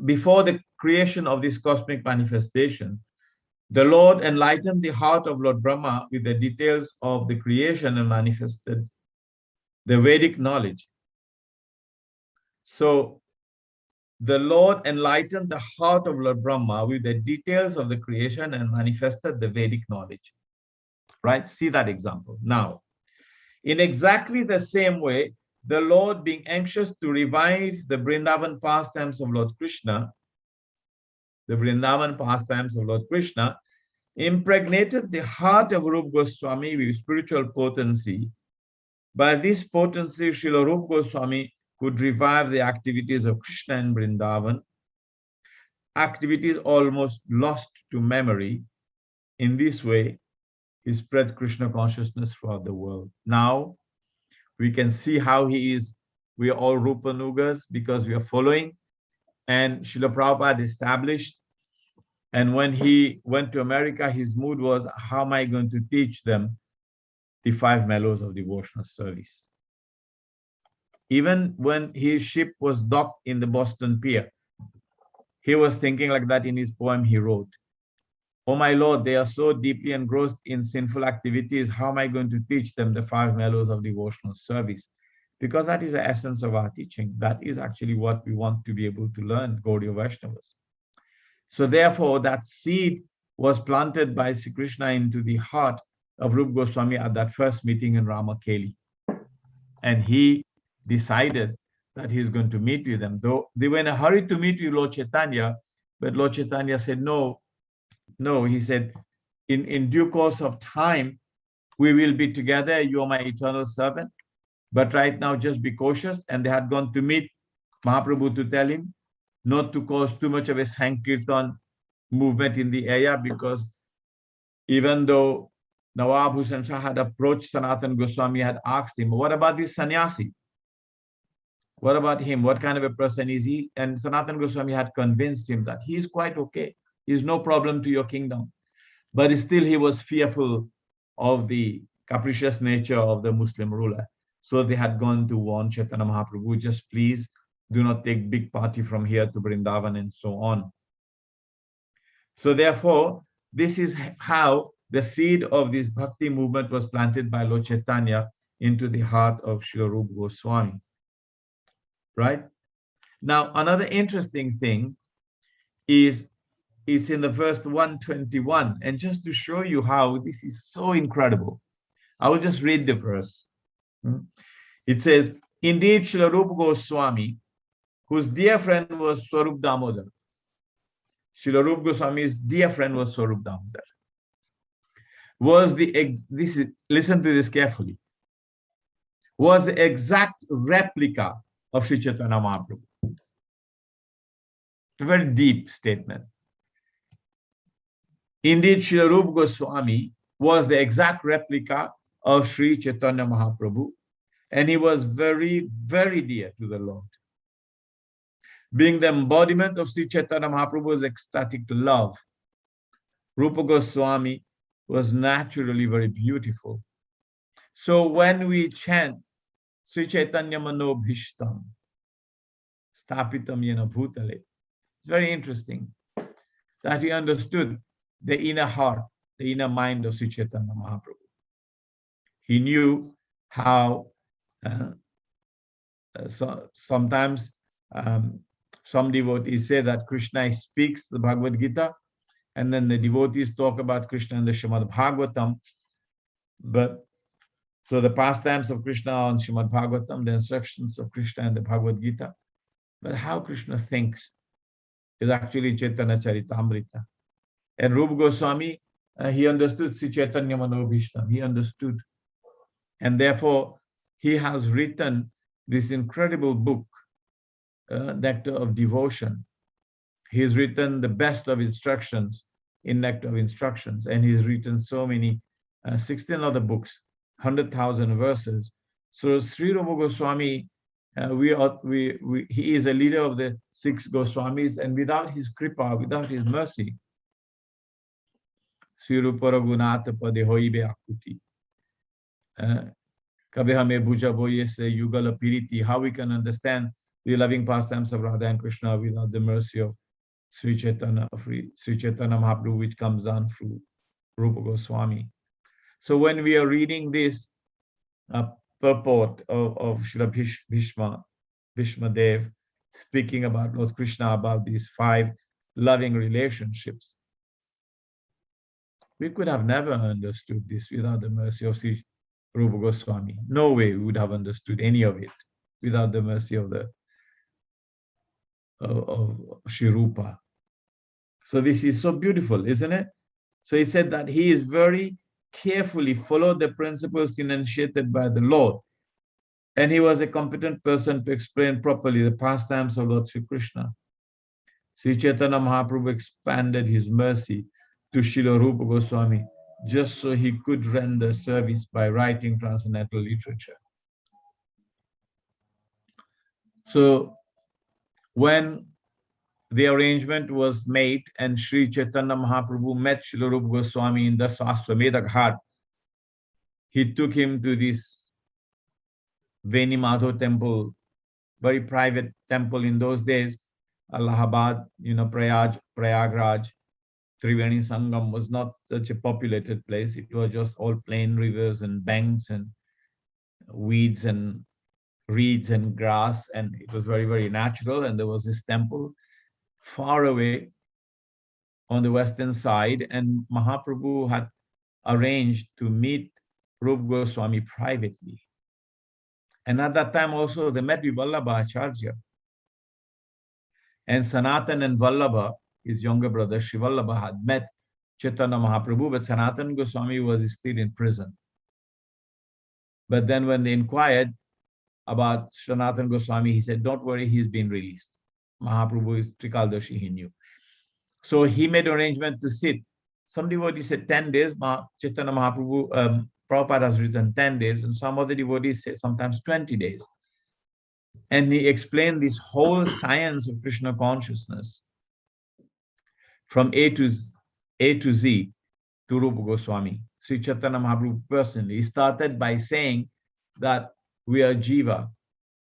before the creation of this cosmic manifestation, the Lord enlightened the heart of Lord Brahma with the details of the creation and manifested the Vedic knowledge. So the Lord enlightened the heart of Lord Brahma with the details of the creation and manifested the Vedic knowledge. Right? See that example. Now, in exactly the same way, the Lord, being anxious to revive the Vrindavan pastimes of Lord Krishna, impregnated the heart of Rupa Goswami with spiritual potency. By this potency, Srila Rupa Goswami could revive the activities of Krishna in Vrindavan, activities almost lost to memory. In this way, he spread Krishna consciousness throughout the world. Now, we can see how he is. We are all Rupanugas because we are following. And Srila Prabhupada established. And when he went to America, his mood was, how am I going to teach them the 5 mellows of devotional service? Even when his ship was docked in the Boston Pier, he was thinking like that in his poem he wrote. Oh my Lord, they are so deeply engrossed in sinful activities. How am I going to teach them the 5 mellows of devotional service? Because that is the essence of our teaching. That is actually what we want to be able to learn, Gaudiya Vaishnavas. So therefore, that seed was planted by Sri Krishna into the heart of Rupa Goswami at that first meeting in Ramakeli. And he decided that he's going to meet with them. Though they were in a hurry to meet with Lord Chaitanya, but Lord Chaitanya said, no, he said, in due course of time, we will be together. You are my eternal servant. But right now, just be cautious. And they had gone to meet Mahaprabhu to tell him not to cause too much of a Sankirtan movement in the area, because even though Nawab Hussain Shah had approached Sanatan Goswami, had asked him, what about this sannyasi? What about him? What kind of a person is he? And Sanatan Goswami had convinced him that he is quite okay. He's no problem to your kingdom. But still he was fearful of the capricious nature of the Muslim ruler. So they had gone to warn Chaitanya Mahaprabhu, just please do not take big party from here to Vrindavan and so on. So therefore, this is how the seed of this bhakti movement was planted by Lord Chaitanya into the heart of Srila Rupa Goswami. Right? Now, another interesting thing is in the verse 121. And just to show you how this is so incredible, I will just read the verse. It says, indeed, Srila Rupa Goswami, whose dear friend was Swarup Damodar. Srila Rupa Goswami's dear friend was Swarup Damodar. Listen to this carefully, was the exact replica of Sri Chaitanya Mahaprabhu. A very deep statement. Indeed, Srila Rupa Goswami was the exact replica of Sri Chaitanya Mahaprabhu, And he was very, very dear to the Lord. Being the embodiment of Sri Chaitanya Mahaprabhu's ecstatic love, Rupa Goswami was naturally very beautiful. So when we chant Sri Chaitanya Mano Bhishtam, Stapitam Yena Bhutale, it's very interesting that he understood the inner heart, the inner mind of Sri Chaitanya Mahaprabhu. He knew how sometimes some devotees say that Krishna speaks the Bhagavad Gita, and then the devotees talk about Krishna in the Srimad Bhagavatam. But so the pastimes of Krishna on Srimad Bhagavatam, the instructions of Krishna in the Bhagavad Gita. But how Krishna thinks is actually Chaitanya Charitamrita. And Rupa Goswami, he understood Sri Chaitanya Manobhishtam. He understood. And therefore, he has written this incredible book, Nectar of Devotion. He's written the best of instructions in Nectar of Instructions. And he's written so many, 16 other books, 100,000 verses. So Sri Rupa Goswami, he is a leader of the 6 Goswamis, and without his kripa, without his mercy, Sri Rupa Raghunatha Pade Hoibe Akuti. Kabehame Bhuja Boye Se Yugala Piriti. How we can understand the loving pastimes of Radha and Krishna without the mercy of Sri Chaitanya Mahaprabhu, which comes down through Rupa Goswami. So when we are reading this purport of Srila Bhishma Dev, speaking about Lord Krishna, about these 5 loving relationships, we could have never understood this without the mercy of Sri Rupa Goswami. No way we would have understood any of it without the mercy of Sri Rupa. So this is so beautiful, isn't it? So he said that he is very carefully followed the principles enunciated by the Lord. And he was a competent person to explain properly the pastimes of Lord Sri Krishna. Sri Chaitanya Mahaprabhu expanded his mercy to Srila Rupa Goswami just so he could render service by writing transcendental literature. So when the arrangement was made and Sri Chaitanya Mahaprabhu met Srila Rupa Goswami in the Saswamedha Ghat, he took him to this Veni Madho temple, very private temple in those days. Allahabad, Prayagraj, Triveni Sangam was not such a populated place. It was just all plain rivers and banks and weeds and reeds and grass, and it was very, very natural. And there was this temple far away on the western side, and Mahaprabhu had arranged to meet Rupa Goswami privately. And at that time also they met with Vallabha Acharya. And Sanatan and Vallabha, his younger brother Sri Vallabha, had met Chaitanya Mahaprabhu, but Sanatan Goswami was still in prison. But then when they inquired about Sanatan Goswami, he said, don't worry, he's been released. Mahaprabhu is Trikaldashi, he knew. So he made arrangement to sit. Some devotees said 10 days, Chaitanya Mahaprabhu, Prabhupada has written 10 days, and some other devotees say sometimes 20 days. And he explained this whole science of Krishna consciousness from A to Z to Rupa Goswami. Sri Chaitanya Mahaprabhu personally started by saying that we are Jiva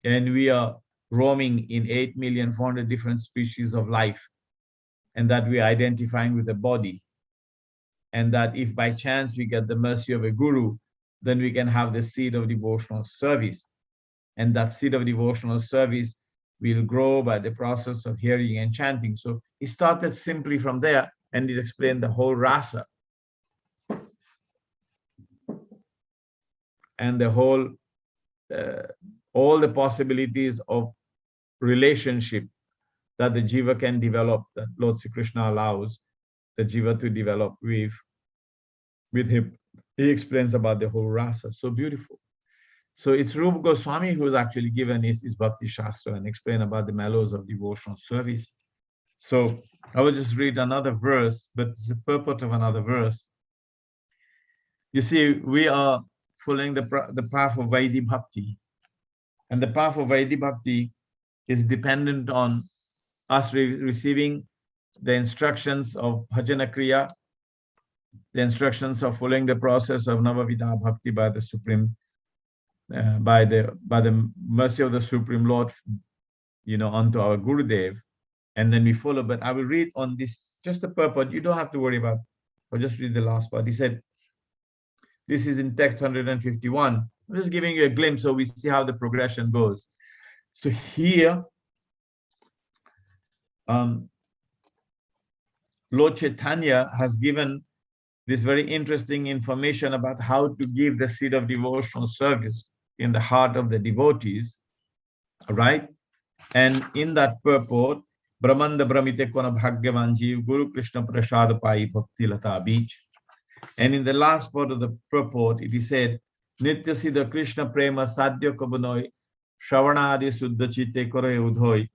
and we are roaming in 8,400,000 different species of life, and that we are identifying with a body. And that if by chance we get the mercy of a guru, then we can have the seed of devotional service. And that seed of devotional service will grow by the process of hearing and chanting. So he started simply from there, and he explained the whole rasa and the whole, all the possibilities of relationship that the jiva can develop, that Lord Sri Krishna allows the jiva to develop with him. He explains about the whole rasa, so beautiful. So it's Rupa Goswami who has actually given his Bhakti Shastra and explained about the mellows of devotional service. So I will just read another verse, but it's the purport of another verse. You see, we are following the path of Vaidhi Bhakti. And the path of Vaidhi Bhakti is dependent on us receiving the instructions of Bhajana Kriya, the instructions of following the process of Navavidha Bhakti by the Supreme, by the mercy of the Supreme Lord, onto our Gurudev, and then we follow. But I will read on this, just the purport. You don't have to worry about, or just read the last part. He said, this is in text 151. I'm just giving you a glimpse so we see how the progression goes. So here, Lord Chaitanya has given this very interesting information about how to give the seed of devotional service in the heart of the devotees, right? And in that purport, Brahmanda Brahmite Kona Bhagyavan Jeev Guru Krishna Prasad Pai Bhakti Lata Beach. And in the last part of the purport, it is said, Nitya Siddha Krishna Prema Sadhya Kabunoi Shravanadi Suddha Chitte Kore Udhoi.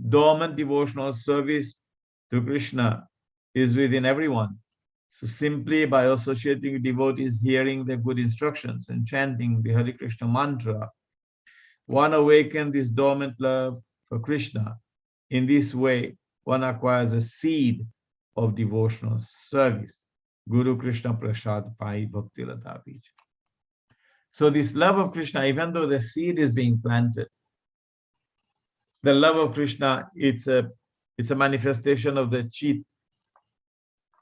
Dormant devotional service to Krishna is within everyone. So simply by associating with devotees, hearing the good instructions and chanting the Hare Krishna mantra, one awakens this dormant love for Krishna. In this way, one acquires a seed of devotional service. Guru Krishna Prasad Pai Bhakti Lata Bij. So this love of Krishna, even though the seed is being planted, the love of Krishna, it's a manifestation of the Chit,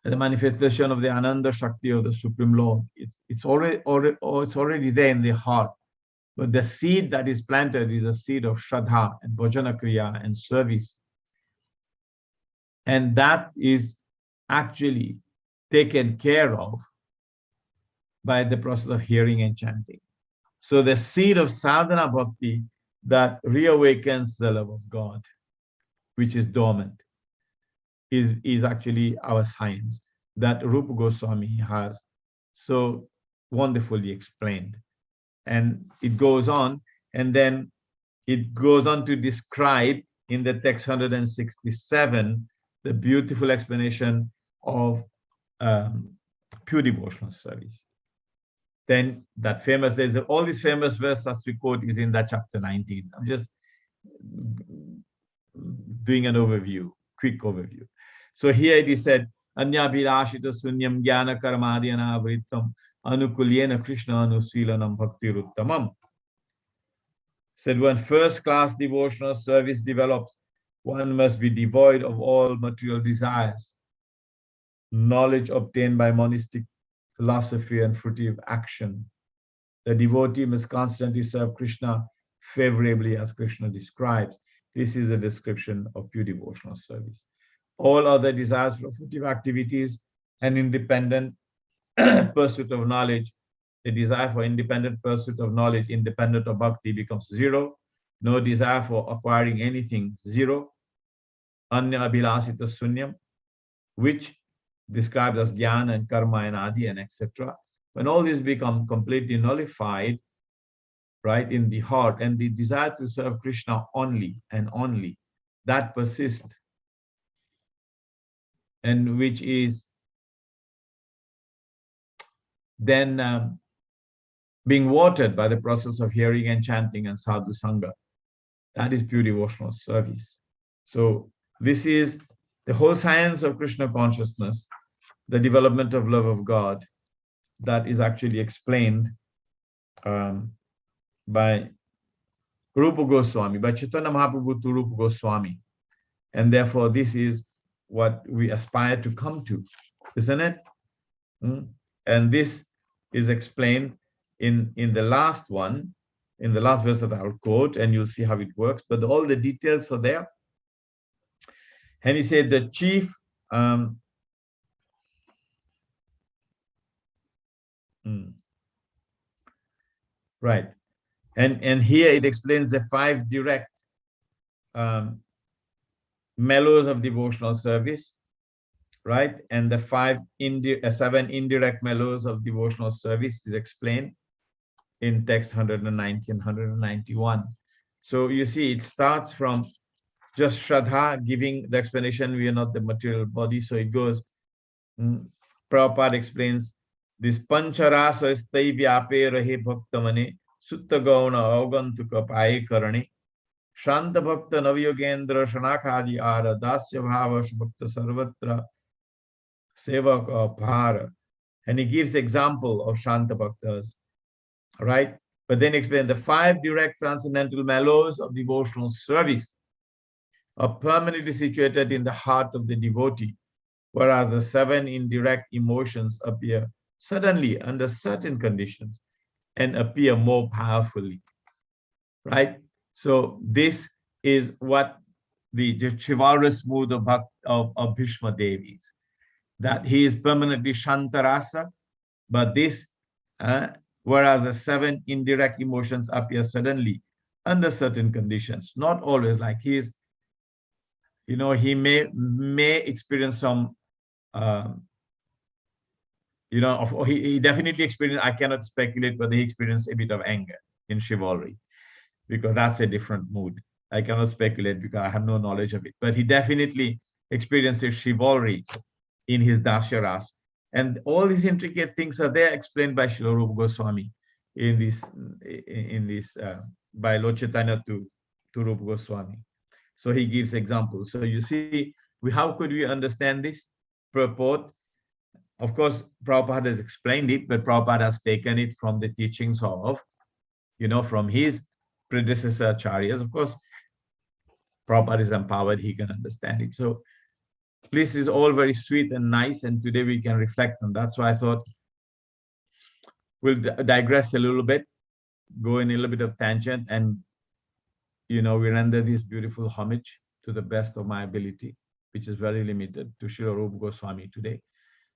the manifestation of the Ananda Shakti of the Supreme Lord. It's already there in the heart. But the seed that is planted is a seed of Shraddha and Bhajana Kriya and service. And that is actually taken care of by the process of hearing and chanting. So the seed of sadhana bhakti that reawakens the love of God, which is dormant, is actually our science that Rupa Goswami has so wonderfully explained. And it goes on, and then it goes on to describe in the text 167 the beautiful explanation of pure devotional service. Then that famous, there's all these famous verses we quote is in that chapter 19. I'm just doing an overview, quick overview. So here it is said, Anya Bhirashita Sunyam Jnana Karmadhyana Avrittam Anukulyena Krishna Anusilanam Bhakti Ruttamam. Said when first class devotional service develops, one must be devoid of all material desires. Knowledge obtained by monastic philosophy and fruitive action. The devotee must constantly serve Krishna favorably as Krishna describes. This is a description of pure devotional service. All other desires for fruitive activities and independent pursuit of knowledge, the desire for independent pursuit of knowledge, independent of bhakti, becomes zero. No desire for acquiring anything, zero. Anya abhilasita sunyam, which described as jnana and karma and adi and etc. When all these become completely nullified, right, in the heart, and the desire to serve Krishna only and only, that persists, and which is then being watered by the process of hearing and chanting and sadhu sangha. That is pure devotional service. So this is the whole science of Krishna consciousness, the development of love of God, that is actually explained by Rupa Goswami, by Chaitanya Mahaprabhu to Rupa Goswami. And therefore, this is what we aspire to come to, isn't it? And this is explained in the last one, in the last verse that I will quote, and you'll see how it works. But all the details are there. And he said the chief right. And here it explains the 5 direct mellows of devotional service, right? And the 7 indirect mellows of devotional service is explained in text 190 and 191. So you see, it starts from just Shraddha, giving the explanation, we are not the material body. So it goes, Prabhupada explains, this pancharasa stai vyape rahe bhaktamane Sutta Gauna Augantuka Pai Karani, Shanta Bhakta Navyogendra Shanakhaji Ara Dasya Bhava Bhakta Sarvatra Sevaka Bhara. And he gives example of Shanta Bhaktas, right? But then explain the 5 direct transcendental mellows of devotional service are permanently situated in the heart of the devotee, whereas the 7 indirect emotions appear suddenly under certain conditions and appear more powerfully, right? So this is what the chivalrous mood of Bhishma Devi is, that he is permanently Shantarasa, but this, whereas the 7 indirect emotions appear suddenly under certain conditions, not always. Like he is, he may experience some, he definitely experienced, I cannot speculate whether he experienced a bit of anger in chivalry, because that's a different mood. I cannot speculate because I have no knowledge of it. But he definitely experiences chivalry in his Dasharas. And all these intricate things are there explained by Srila Rupa Goswami in this by Lord Chaitanya to Rupa Goswami. So he gives examples. So you see, how could we understand this purport? Of course, Prabhupada has explained it, but Prabhupada has taken it from the teachings of, from his predecessor acharyas. Of course, Prabhupada is empowered, he can understand it. So this is all very sweet and nice, and today we can reflect on that. So I thought we'll digress a little bit, go in a little bit of tangent, and we render this beautiful homage to the best of my ability, which is very limited, to Srila Rupa Goswami today.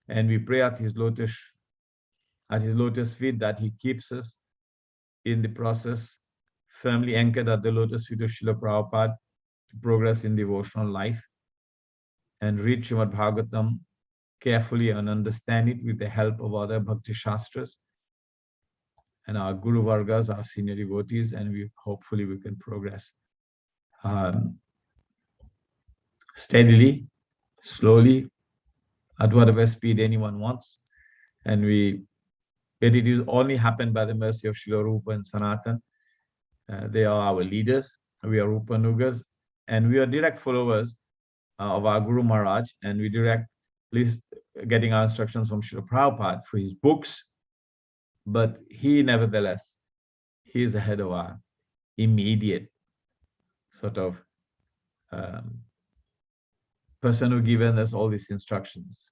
And we pray at his lotus feet that he keeps us in the process firmly anchored at the lotus feet of Srila Prabhupada to progress in devotional life and read Srimad Bhagavatam carefully and understand it with the help of other Bhakti Shastras and our Guru Vargas, our senior devotees, and hopefully we can progress steadily, slowly, at whatever speed anyone wants. And it is only happened by the mercy of Srila Rupa and Sanatan. They are our leaders. We are Rupanugas, and we are direct followers of our Guru Maharaj, and we directly getting our instructions from Srila Prabhupada for his books. But he, nevertheless, he is ahead of our immediate sort of person who given us all these instructions.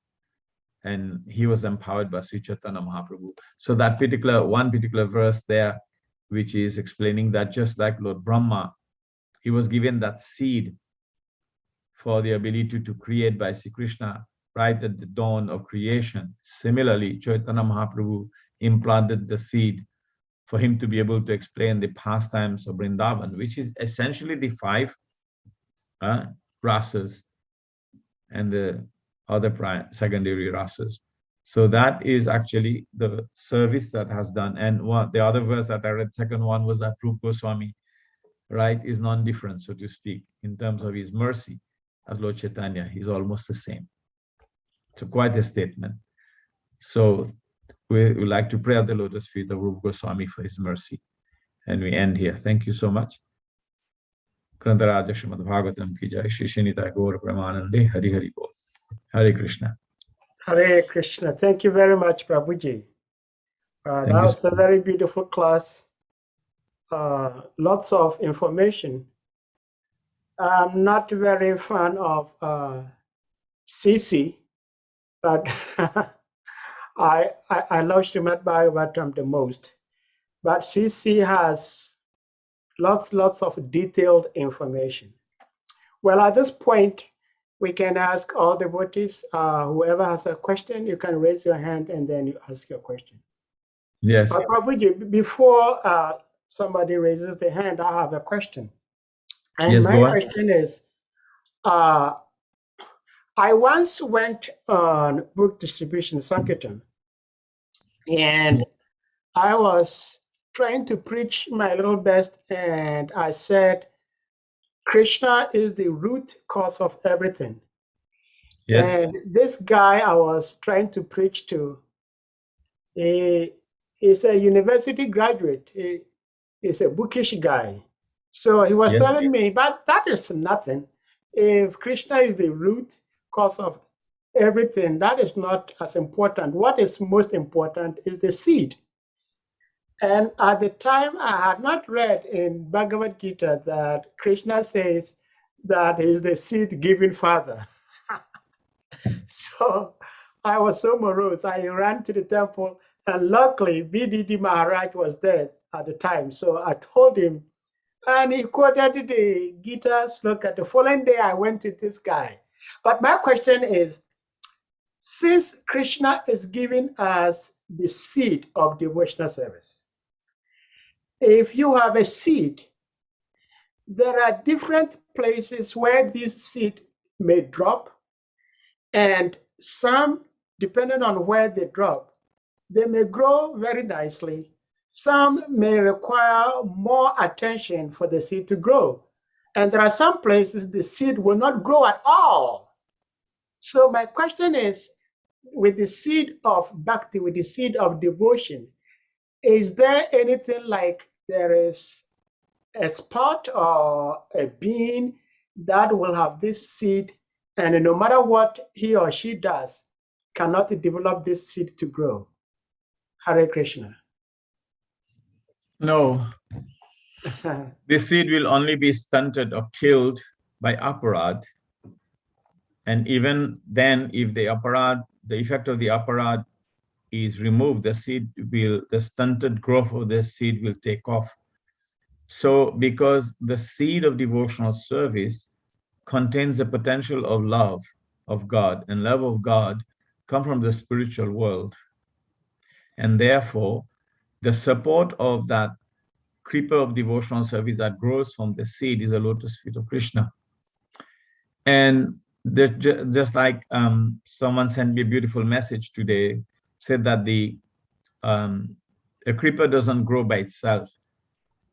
And he was empowered by Sri Chaitanya Mahaprabhu. So that one particular verse there, which is explaining that just like Lord Brahma, he was given that seed for the ability to create by Sri Krishna right at the dawn of creation. Similarly, Chaitanya Mahaprabhu implanted the seed for him to be able to explain the pastimes of Vrindavan, which is essentially the 5 rasas and the other secondary rasas. So that is actually the service that has done. And the other verse that I read, second one, was that Rupa Goswami, right, is non-different, so to speak, in terms of his mercy as Lord Chaitanya. He's almost the same. So quite a statement. So we would like to pray at the lotus feet of Rupa Goswami for his mercy. And we end here. Thank you so much. Grantaraja Srimad Bhagavatam ki jai, Shri Shinita Gaur Pramanande, Hari Hari Bol. Hare Krishna. Hare Krishna. Thank you very much, Prabhuji. That was a very beautiful class. Lots of information. I'm not very fan of CC, but I love Srimad Bhagavatam the most. But CC has lots of detailed information. Well, at this point, we can ask all devotees, whoever has a question, you can raise your hand and then you ask your question. Yes. But Prabhuji, before somebody raises their hand, I have a question. And yes, my question is, I once went on book distribution Sankirtan, and I was trying to preach my little best, and I said, Krishna is the root cause of everything. Yes. And this guy I was trying to preach to, he's a university graduate. He's a bookish guy. So he was Yes. telling me, but that is nothing. If Krishna is the root cause of everything, that is not as important. What is most important is the seed. And at the time, I had not read in Bhagavad Gita that Krishna says that he is the seed-giving father. So I was so morose. I ran to the temple, and luckily, VDD Maharaj was there at the time. So I told him, and he quoted the Gita sloka. The following day, I went to this guy. But my question is, since Krishna is giving us the seed of devotional service, if you have a seed, there are different places where this seed may drop, and some, depending on where they drop, they may grow very nicely. Some may require more attention for the seed to grow. And there are some places the seed will not grow at all. So my question is, with the seed of bhakti, with the seed of devotion, is there anything like there is a spot or a being that will have this seed, and no matter what he or she does, cannot develop this seed to grow? Hare Krishna. No, the seed will only be stunted or killed by aparad. And even then, if the effect of the aparad is removed, the stunted growth of the seed will take off. So because the seed of devotional service contains the potential of love of God, and love of God come from the spiritual world. And therefore, the support of that creeper of devotional service that grows from the seed is a lotus feet of Krishna. And just like someone sent me a beautiful message today, said that a creeper doesn't grow by itself,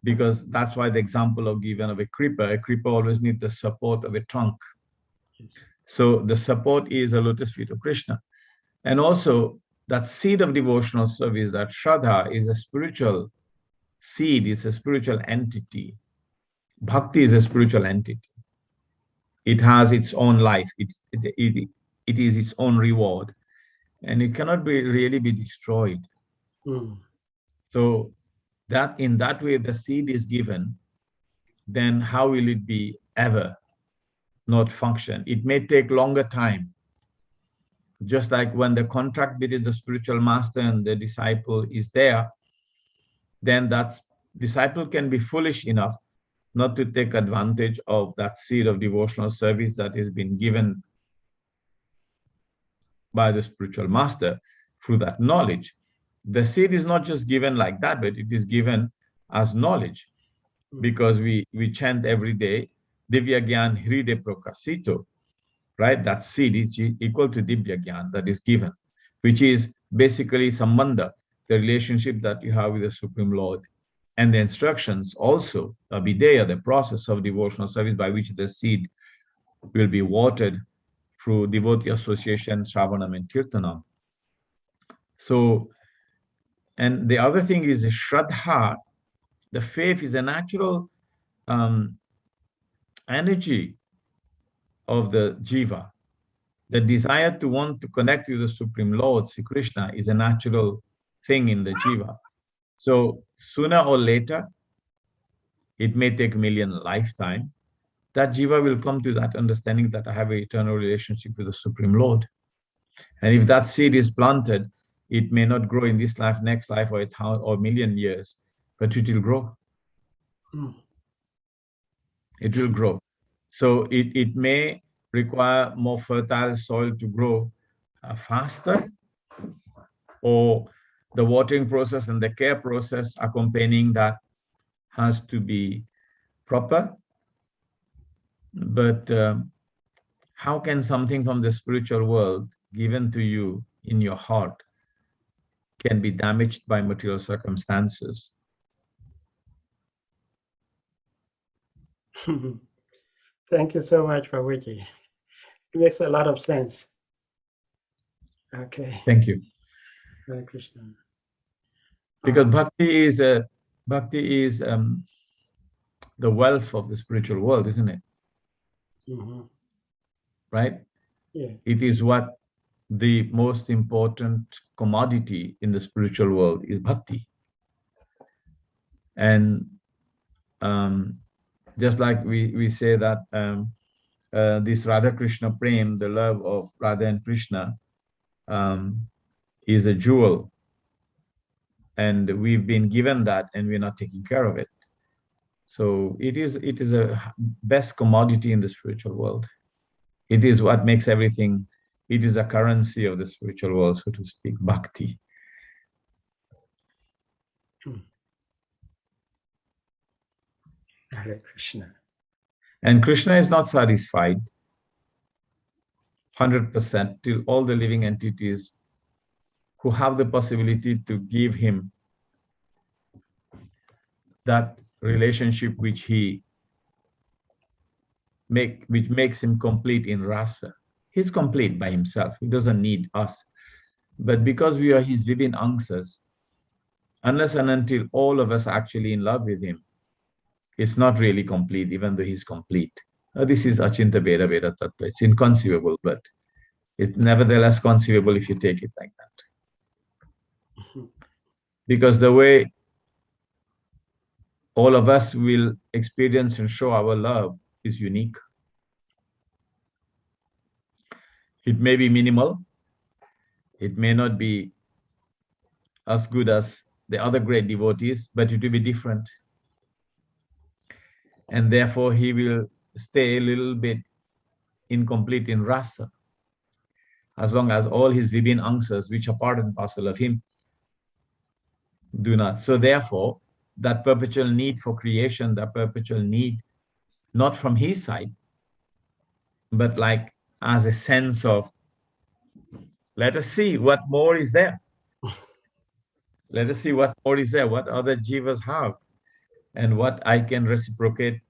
because that's why the example of given of a creeper always needs the support of a trunk. So the support is a lotus feet of Krishna. And also that seed of devotional service, that Shraddha, is a spiritual seed, is a spiritual entity. Bhakti is a spiritual entity. It has its own life. It is its own reward, and it cannot really be destroyed. So that in that way the seed is given, then how will it be ever not function? It may take longer time. Just like when the contract between the spiritual master and the disciple is there, then that disciple can be foolish enough not to take advantage of that seed of devotional service that has been given by the spiritual master through that knowledge. The seed is not just given like that, but it is given as knowledge, because we chant every day, Divya Gyan Hride Prakasito, right? That seed is equal to Divya Gyan that is given, which is basically Sambandha, the relationship that you have with the Supreme Lord. And the instructions also, Abhideya, the process of devotional service by which the seed will be watered through devotee association, Shravanam and Kirtanam. So, and the other thing is the Shraddha, the faith is a natural energy of the jiva. The desire to want to connect with the Supreme Lord, Sri Krishna, is a natural thing in the jiva. So sooner or later, it may take a million lifetime, that jiva will come to that understanding that I have an eternal relationship with the Supreme Lord. And if that seed is planted, it may not grow in this life, next life, or a million years, but it will grow. It will grow. So it may require more fertile soil to grow faster, or the watering process and the care process accompanying that has to be proper. But how can something from the spiritual world given to you in your heart can be damaged by material circumstances? Thank you so much, Prabhuji. It makes a lot of sense. Okay. Thank you. Hare Krishna. Because bhakti is Bhakti is the wealth of the spiritual world, isn't it? Right? Yeah. It is what the most important commodity in the spiritual world is bhakti. And just like we say that this Radha Krishna Prem, the love of Radha and Krishna, is a jewel. And we've been given that and we're not taking care of it. So it is a best commodity in the spiritual world. It is what makes everything, it is a currency of the spiritual world, so to speak, bhakti. Hare Krishna. And Krishna is not satisfied 100% till all the living entities who have the possibility to give him that relationship which makes him complete in rasa. He's complete by himself. He doesn't need us. But because we are his Vibhin Angsas, unless and until all of us are actually in love with him, it's not really complete, even though he's complete. This is Achinta Beda Veda Tattva. It's inconceivable, but it's nevertheless conceivable if you take it like that. Because the way all of us will experience and show our love is unique. It may be minimal. It may not be as good as the other great devotees, but it will be different. And therefore, he will stay a little bit incomplete in rasa, as long as all his Vibhin Angsas, which are part and parcel of him, do not. So therefore, that perpetual need for creation, that perpetual need, not from his side, but like as a sense of, let us see what more is there. Let us see what more is there, what other jivas have, and what I can reciprocate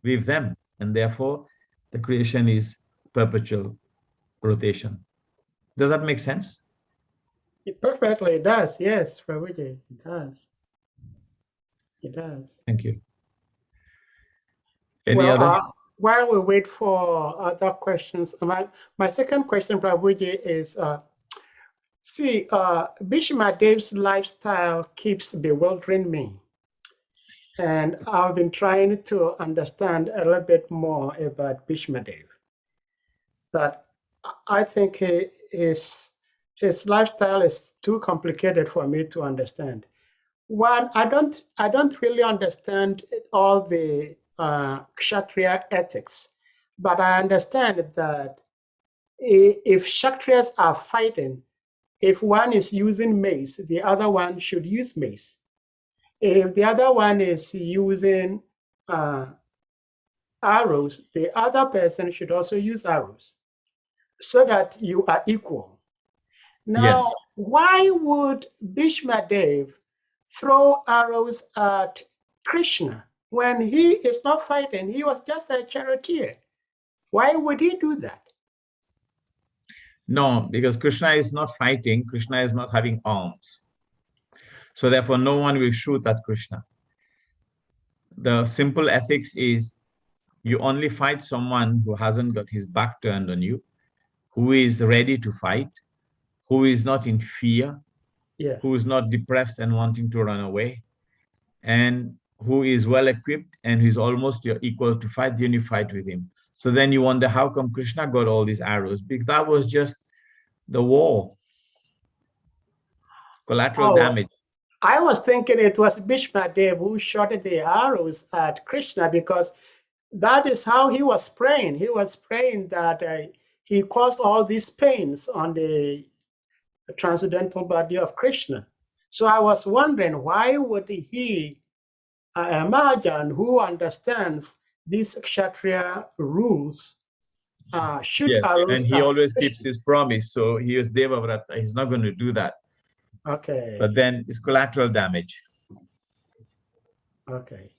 with them. And therefore, the creation is perpetual rotation. Does that make sense? It perfectly does. Yes, Prabhuji, it does. It does. Thank you. Any other? While we wait for other questions, my second question, Prabhuji, is Bhishma Dev's lifestyle keeps bewildering me. And I've been trying to understand a little bit more about Bhishma Dev. But I think his lifestyle is too complicated for me to understand. One, I don't really understand all the Kshatriya ethics, but I understand that if Kshatriyas are fighting, if one is using mace, the other one should use mace. If the other one is using arrows, the other person should also use arrows, so that you are equal. Now, Yes. why would Bhishma Dev throw arrows at Krishna when he is not fighting? He was just a charioteer. Why would he do that? No, because Krishna is not fighting. Krishna is not having arms. So therefore, no one will shoot at Krishna. The simple ethics is you only fight someone who hasn't got his back turned on you, who is ready to fight, who is not in fear, who is not depressed and wanting to run away, and who is well equipped and who is almost your equal to fight, then you fight with him. So then you wonder, how come Krishna got all these arrows? Because that was just the war, collateral damage. I was thinking it was Bhishma Dev who shot the arrows at Krishna, because that is how he was praying. He was praying that he caused all these pains on the transcendental body of Krishna. So I was wondering, why would he, Mahajan, who understands these Kshatriya rules, shoot arrows? And he always keeps his promise. So he is Devavrata. He's not going to do that. Okay. But then it's collateral damage. Okay.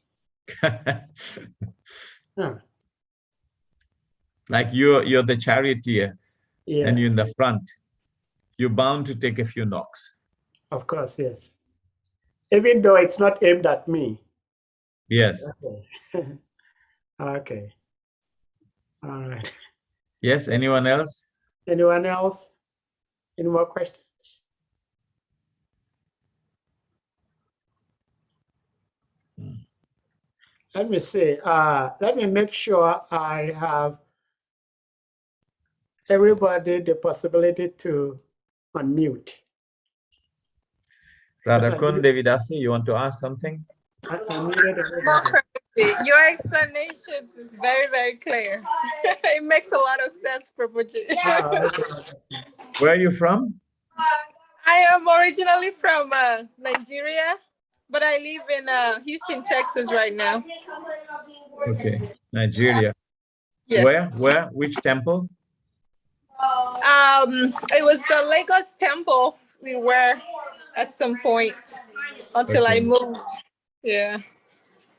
Like you're the charioteer, and you're in the front. You're bound to take a few knocks. Of course, yes. Even though it's not aimed at me. Yes. Okay. Okay. All right. Yes, anyone else? Anyone else? Any more questions? Let me see. Let me make sure I have everybody the possibility to unmute. Radhakun Devidasi, you want to ask something? I muted everybody. Your explanations is very, very clear. It makes a lot of sense, Prabhuji. Okay. Where are you from? I am originally from Nigeria, but I live in Houston, Texas right now. Okay, Nigeria. Yes. Where? Which temple? It was the Lagos temple we were at some point until I Okay. moved. Yeah.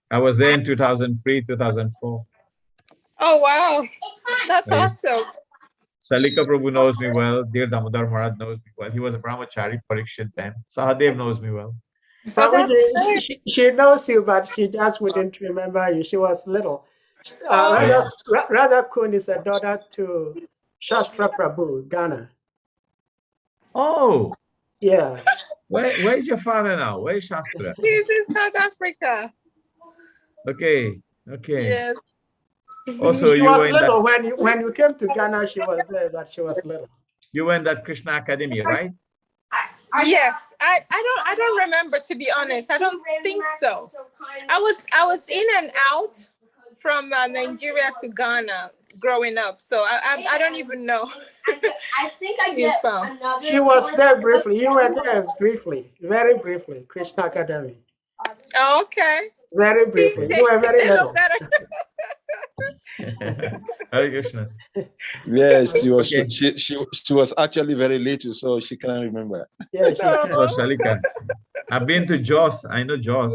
I was there in 2003, 2004. Oh, wow. That's awesome. Salika Prabhu knows me well. Dear Damodar Maharaj knows me well. He was a brahmachari Parikshit then. Sahadev knows me well. Probably she knows you, but she just wouldn't remember you. She was little. Radha Kun is a daughter to Shastra Prabhu, Ghana. Oh. Yeah. Where's your father now? Where's Shastra? He's in South Africa. Okay. Okay. Yes. Also, she you was were in little that, when you came to Ghana. She was there, but she was little. you were in that Krsna Academy, right? Yes, I don't remember, to be honest. I don't think so. I was in and out from Nigeria to Ghana growing up, so I don't even know. I think I get another. She was there briefly. You were there briefly, very briefly. Krishna Academy. Oh, okay. Very briefly. You were very They know little. better. Hare Krishna. Yes, she was. Okay. She was actually very little, so she can't remember. Yeah, she Oh, Shalika. I've been to Jos. I know Jos.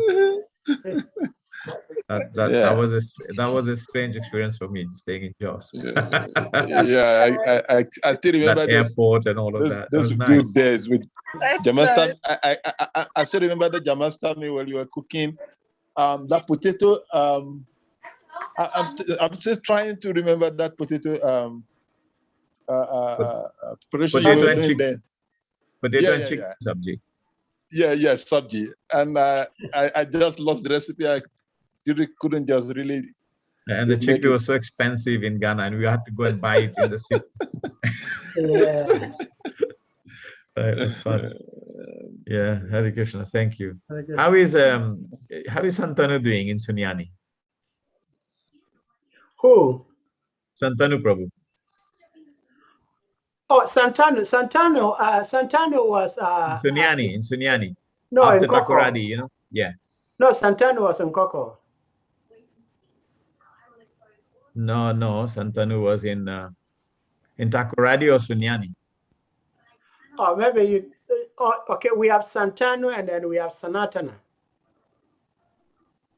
That was a strange experience for me, staying in Jos. Yeah, I still remember that airport and all of that. Those That was good nice. days with Jamastami. I still remember the Jamastami when you were cooking that potato. I'm still trying to remember that potato. Potato and chicken. Potato and chicken sabji. Yeah, sabji. And I just lost the recipe. I couldn't just really. And the chickpea was so expensive in Ghana, and we had to go and buy it in the city. Yeah. It was fun. Yeah, Hare Krishna. Thank you. How is Santanu doing in Sunyani? Who? Santanu Prabhu. Oh, Santanu was in Sunyani. No, after in Koko. Takoradi, you know? Yeah. No, Santanu was in Koko. No, Santanu was in Takoradi or Sunyani. Oh, maybe you. Okay, we have Santanu and then we have Sanatana.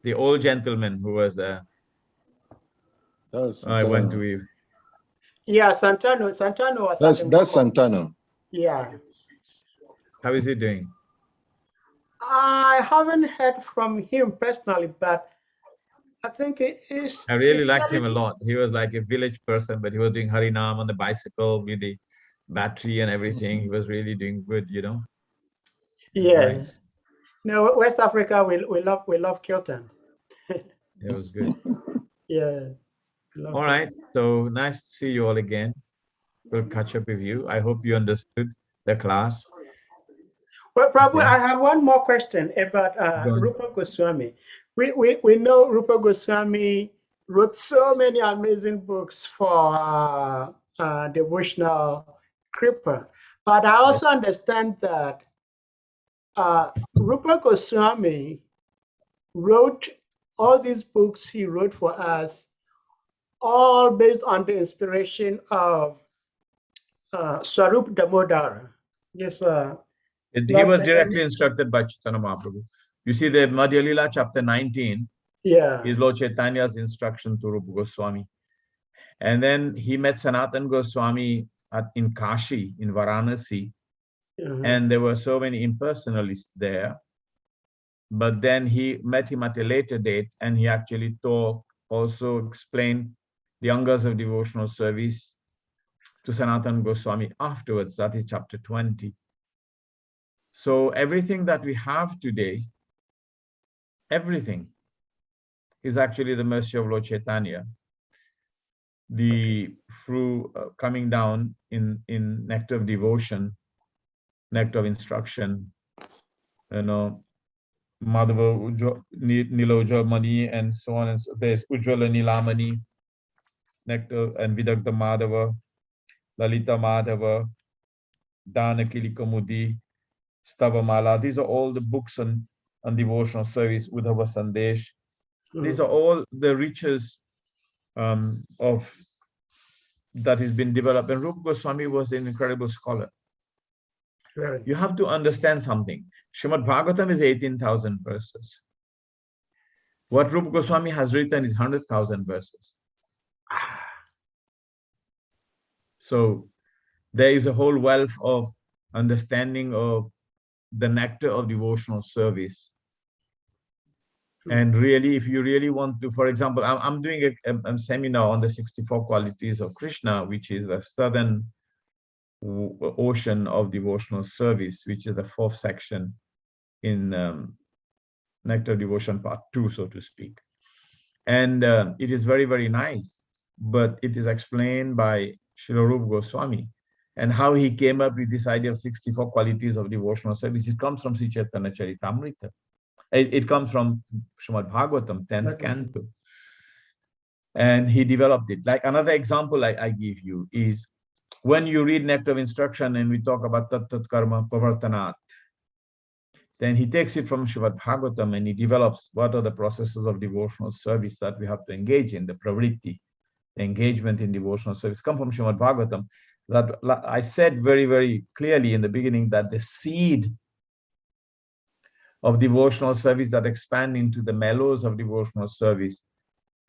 The old gentleman who was I went to. Yeah, Santanu was. That's Santanu. Yeah. How is he doing? I haven't heard from him personally, but I think it is. I really liked him a lot. He was like a village person, but he was doing Harinam on the bicycle with the battery and everything. He was really doing good, you know. Yeah. Nice. No, West Africa, we love Kilton. It was good. Yes. All right. So nice to see you all again. We'll catch up with you. I hope you understood the class. Well, Prabhu, I have one more question about Rupa Goswami. We know Rupa Goswami wrote so many amazing books for devotional Kripa, but I also understand that Rupa Goswami wrote all these books he wrote for us, all based on the inspiration of Swarup Damodara. Yes, he was directly instructed by Chaitanya Mahaprabhu. You see, the Madhya Lila chapter 19 is Lord Chaitanya's instruction to Rupa Goswami. And then he met Sanatan Goswami in Kashi, in Varanasi. And there were so many impersonalists there. but then he met him at a later date, and he actually also explained the angas of devotional service to Sanatana Goswami afterwards. That is chapter 20. So everything that we have today, everything is actually the mercy of Lord Chaitanya. The through coming down in nectar of devotion, nectar of instruction, Madhava Nila Ujjwala and so on, and so there's Ujjwala Nilamani, nectar and Vidagdha Madhava, Lalita Madhava, Dana Kilikamudi, Stavamala. These are all the books on devotional service, Uddhava Sandesh. These are all the riches of that has been developed. And Rupa Goswami was an incredible scholar. Right. You have to understand something. Srimad Bhagavatam is 18,000 verses. What Rupa Goswami has written is 100,000 verses. So there is a whole wealth of understanding of the nectar of devotional service. And really, if you really want to, for example, I'm doing a seminar on the 64 qualities of Krishna, which is the southern ocean of devotional service, which is the fourth section in Nectar Devotion Part 2, so to speak. And it is very, very nice, but it is explained by Srila Rupa Goswami, and how he came up with this idea of 64 qualities of devotional service. It comes from Sri Chaitanya Charitamrita. It comes from Srimad Bhagavatam, 10th canto. And he developed it. Like another example I give you is when you read Nectar of Instruction and we talk about Tat Tat Karma Pavartanat, then he takes it from Srimad Bhagavatam and he develops what are the processes of devotional service that we have to engage in, the pravritti, the engagement in devotional service, come from Srimad Bhagavatam. That I said very, very clearly in the beginning that the seed of devotional service that expand into the mellows of devotional service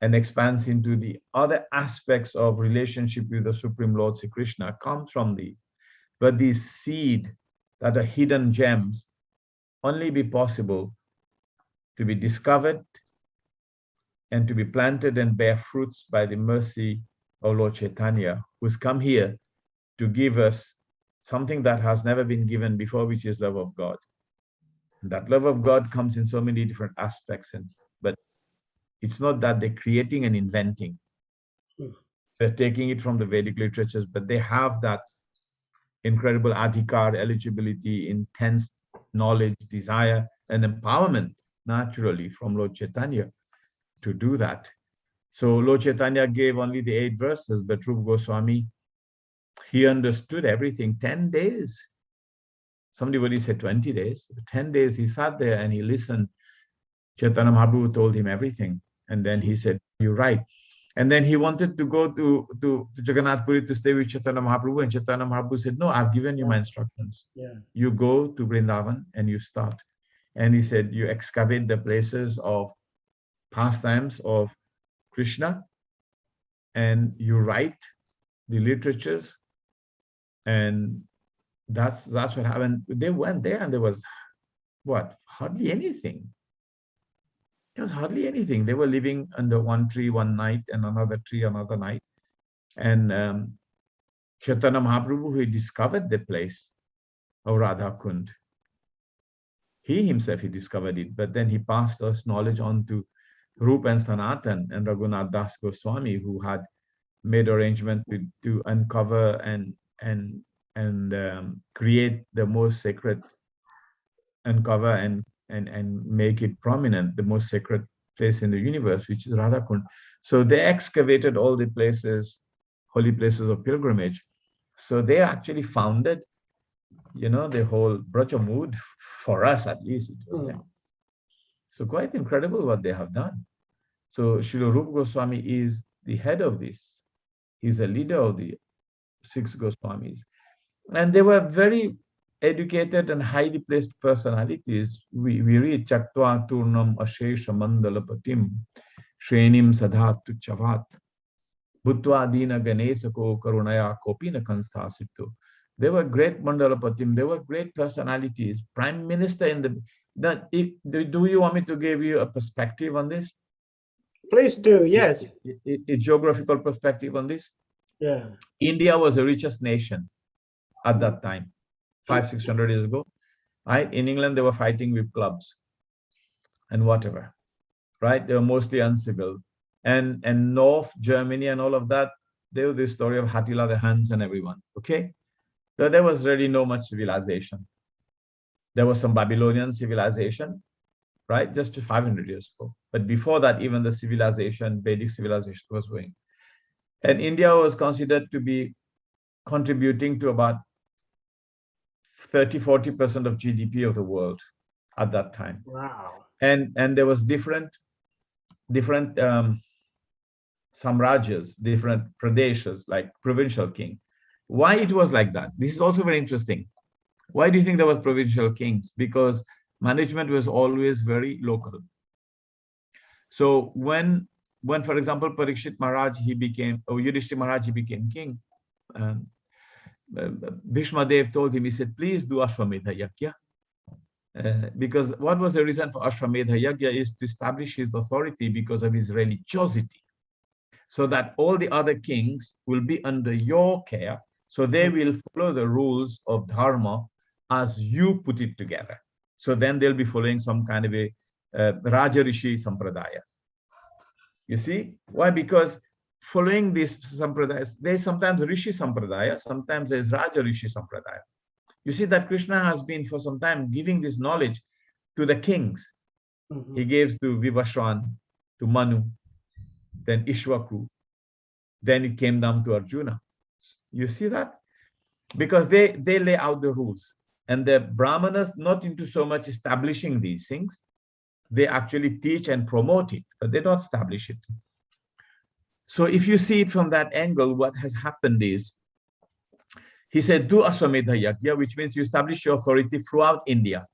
and expands into the other aspects of relationship with the Supreme Lord Sri Krishna comes from these. But these seed that are hidden gems only be possible to be discovered and to be planted and bear fruits by the mercy of Lord Chaitanya, who's come here to give us something that has never been given before, which is love of God. That love of God comes in so many different aspects, but it's not that they're creating and inventing. They're taking it from the Vedic literatures, but they have that incredible adhikar, eligibility, intense knowledge, desire, and empowerment naturally from Lord Chaitanya to do that. So Lord Chaitanya gave only the 8 verses, but Rupa Goswami, he understood everything. 10 days. Somebody said 20 days. 10 days he sat there and he listened. Chaitanya Mahaprabhu told him everything. And then he said, you're right. And then he wanted to go to Jagannath Puri to stay with Chaitanya Mahaprabhu. And Chaitanya Mahaprabhu said, no, I've given you my instructions. Yeah. You go to Vrindavan and you start. And he said, you excavate the places of pastimes of Krishna and you write the literatures. And that's what happened. They went there and there was what? Hardly anything. There was hardly anything. They were living under one tree one night and another tree another night. And Chaitanya Mahaprabhu, who discovered the place of Radha Kund, he himself, he discovered it, but then he passed us knowledge on to Rupa and Sanatan and Raghunath Das Goswami, who had made arrangements to uncover and create the most sacred, uncover and make it prominent, the most sacred place in the universe, which is Radha Kund. So they excavated all the places, holy places of pilgrimage. So they actually founded, the whole Brajamud, for us at least, it was there. So quite incredible what they have done. So Srila Rupa Goswami is the head of this. He's the leader of the 6 Goswamis. And they were very educated and highly placed personalities. We read Chaktva Turnam Ashesha Mandalapatim Shrenim Sadhatu Chavat Bhutva Dina Ganesako Karunaya Kopina Kansasito They were great Mandalapatim. They were great personalities. Prime Minister in do you want me to give you a perspective on this? Please do, yes. A geographical perspective on this? Yeah. India was the richest nation at that time, 500-600 years ago. Right? In England, they were fighting with clubs and whatever. Right? They were mostly uncivil. And North Germany and all of that, they were the story of Attila the Huns and everyone. Okay? So there was really no much civilization. There was some Babylonian civilization, right? Just 500 years ago. But before that, even the civilization, Vedic civilization was going. And India was considered to be contributing to about 30-40% of GDP of the world at that time. Wow. And there was different samrajas, different pradeshas, like provincial king. Why it was like that? This is also very interesting. Why do you think there was provincial kings? Because management was always very local. So when for example, Parikshit Maharaj, Yudhishthira Maharaj, he became king, Bhishma Dev told him, he said, please do Ashwamedha Yajna. Because what was the reason for Ashwamedha Yajna is to establish his authority because of his religiosity. So that all the other kings will be under your care. So they will follow the rules of Dharma as you put it together. So then they'll be following some kind of a Raja Rishi Sampradaya. You see? Why? Because following these Sampradayas, there's sometimes Rishi Sampradaya, sometimes there's Raja Rishi Sampradaya. You see that Krishna has been for some time giving this knowledge to the kings. He gave to Vivaswan, to Manu, then Ishwaku, then it came down to Arjuna. You see that? Because they lay out the rules. And the Brahmanas not into so much establishing these things. They actually teach and promote it, but they don't establish it. So if you see it from that angle, what has happened is, he said, do Ashwamedha Yajna, which means you establish your authority throughout India.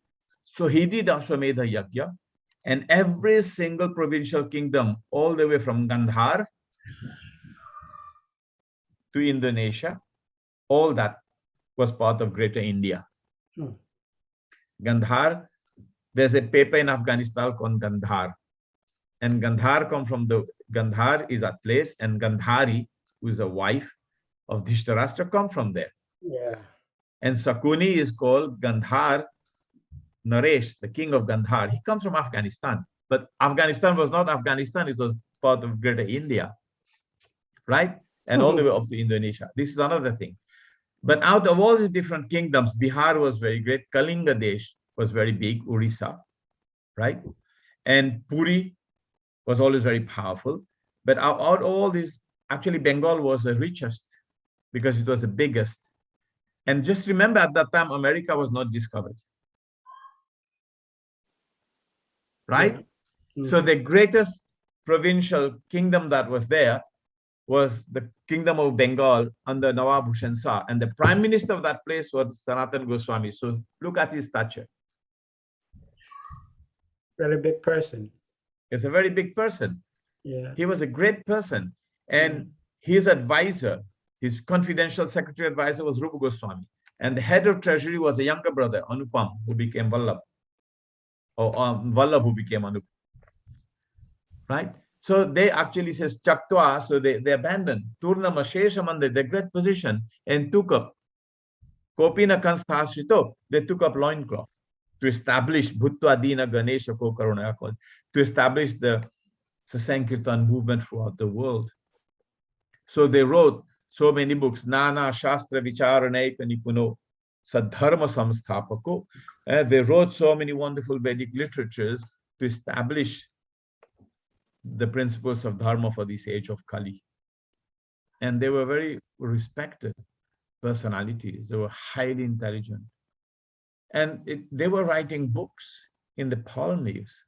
So he did Ashwamedha Yajna, and every single provincial kingdom, all the way from Gandhar to Indonesia, all that was part of Greater India. Gandhar, there's a paper in Afghanistan called Gandhar. And Gandhar come from Gandhar is a place, and Gandhari, who is a wife of Dhritarashtra, come from there. Yeah. And Sakuni is called Gandhar Naresh, the king of Gandhar. He comes from Afghanistan. But Afghanistan was not Afghanistan, it was part of Greater India. Right? And all the way up to Indonesia. This is another thing. But out of all these different kingdoms, Bihar was very great. Kalinga Desh was very big, Orissa, right? And Puri was always very powerful. But out of all these, actually Bengal was the richest because it was the biggest. And just remember, at that time, America was not discovered. Right? Yeah. So the greatest provincial kingdom that was there was the kingdom of Bengal under Nawab Hussain Shah. And the prime minister of that place was Sanatana Goswami. So look at his stature. Very big person. It's a very big person. Yeah. He was a great person. And his advisor, his confidential secretary advisor was Rupa Goswami. And the head of treasury was a younger brother, Anupam, who became Vallabh. Or Vallabh, who became Anupam. Right? So they actually says Chaktwa, so they abandoned Turna Masheshamanda, the great position, and took up Kopina Kansthasrito, they took up loincloth to establish Bhutva Dina Ganesha Kokaruna, to establish the Sankirtan movement throughout the world. So they wrote so many books, Nana Shastra Vicharanaika Nipuno, Sadharma Samsthapako. They wrote so many wonderful Vedic literatures to establish the principles of Dharma for this age of Kali. And they were very respected personalities. They were highly intelligent. And they were writing books in the palm leaves,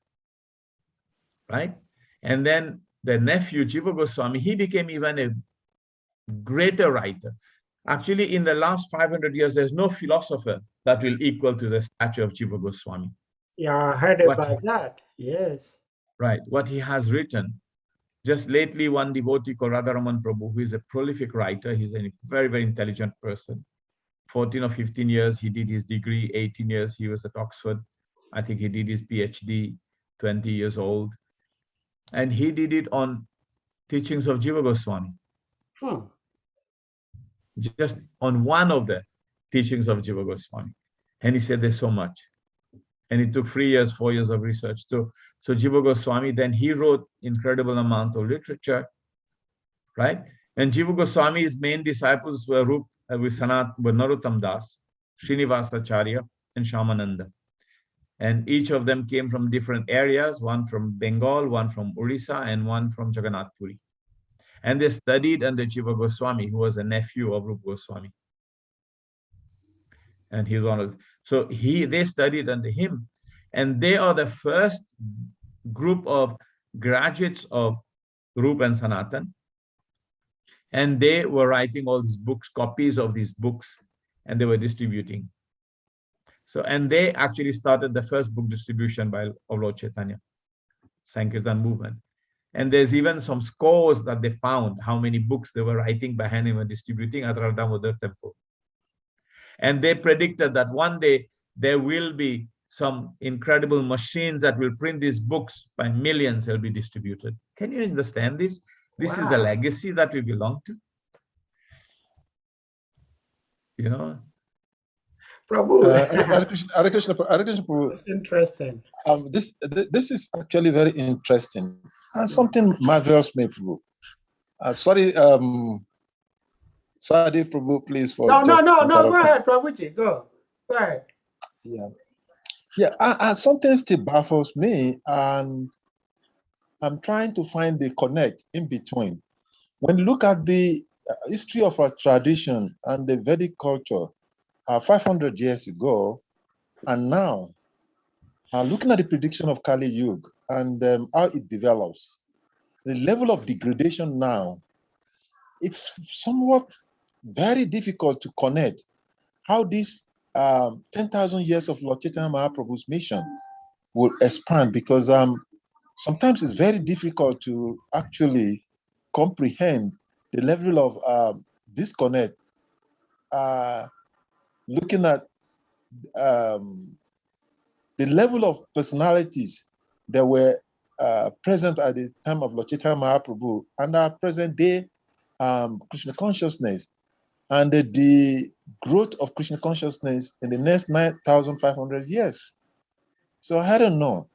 right? And then their nephew, Jiva Goswami, he became even a greater writer. Actually, in the last 500 years, there's no philosopher that will equal to the stature of Jiva Goswami. Yeah, I heard about that. Yes. Right. What he has written. Just lately, one devotee called Radharaman Prabhu, who is a prolific writer, he's a very, very intelligent person. 14 or 15 years, he did his degree. 18 years, he was at Oxford. I think he did his PhD, 20 years old. And he did it on teachings of Jiva Goswami. Just on one of the teachings of Jiva Goswami. And he said there's so much. And it took 3 years, 4 years of research. So Jiva Goswami, then he wrote incredible amount of literature, right? And Jiva Goswami's main disciples were Narottam Das, Srinivasacharya, and Shyamananda. And each of them came from different areas, one from Bengal, one from Orissa, and one from Jagannath Puri. And they studied under Jiva Goswami, who was a nephew of Rupa Goswami. And he was one of, so they studied under him. And they are the first group of graduates of Rupa and Sanatan. And they were writing all these books, copies of these books, and they were distributing. So, and they actually started the first book distribution of Lord Chaitanya, Sankirtan movement. And there's even some scores that they found, how many books they were writing by hand and distributing at Radha Damodar temple. And they predicted that one day there will be some incredible machines that will print these books by millions, they'll be distributed. Can you understand this? This is the legacy that we belong to. You know? Prabhu. Hare Krishna, Prabhu. That's interesting. This is actually very interesting. And something marvels me, Prabhu. Sorry, Prabhu, please. For no, go ahead, Prabhuji, go ahead. Yeah, something still baffles me, and I'm trying to find the connect in between. When you look at the history of our tradition and the Vedic culture 500 years ago, and now, looking at the prediction of Kali Yuga and how it develops, the level of degradation now, it's somewhat very difficult to connect how this 10,000 years of Lord Chaitanya Mahaprabhu's mission will expand, because sometimes it's very difficult to actually comprehend the level of disconnect. Looking at the level of personalities that were present at the time of Lord Chaitanya Mahaprabhu and our present day Krishna consciousness, and the growth of Krishna consciousness in the next 9,500 years. So I don't know.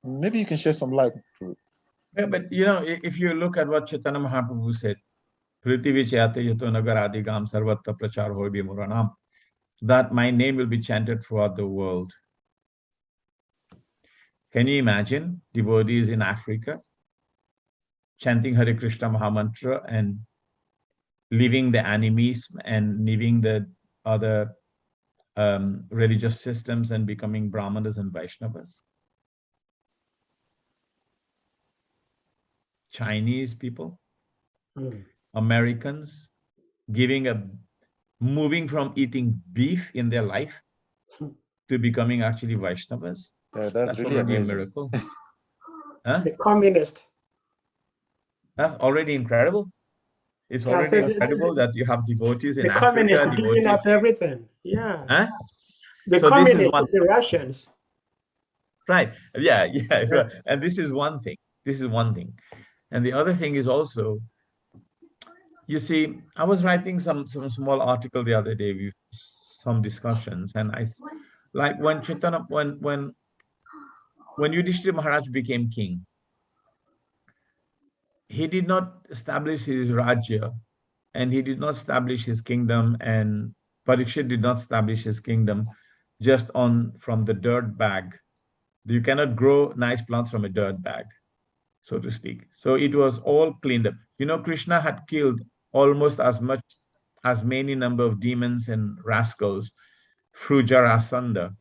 Maybe you can shed some light. Yeah, but you know, if you look at what Chaitanya Mahaprabhu said, that my name will be chanted throughout the world. Can you imagine devotees in Africa chanting Hare Krishna Mahamantra and leaving the animism and leaving the other religious systems and becoming Brahmanas and Vaishnavas? Chinese people, Americans, moving from eating beef in their life to becoming actually Vaishnavas. That's really already amazing. A miracle. Huh? The communist. That's already incredible. It's already incredible that you have devotees in the Africa. Communists devotees giving up everything. Yeah. Huh? The So communists, this is one, the Russians. right. Yeah. And this is one thing. This is one thing. And the other thing is also, you see, I was writing some small article the other day with some discussions, and I like when Chaitanya, when Yudhishthira Maharaj became king, he did not establish his Rajya, and he did not establish his kingdom, and Parikshit did not establish his kingdom just from the dirt bag. You cannot grow nice plants from a dirt bag, so to speak. So it was all cleaned up. You know, Krishna had killed almost as many number of demons and rascals through Jarasandha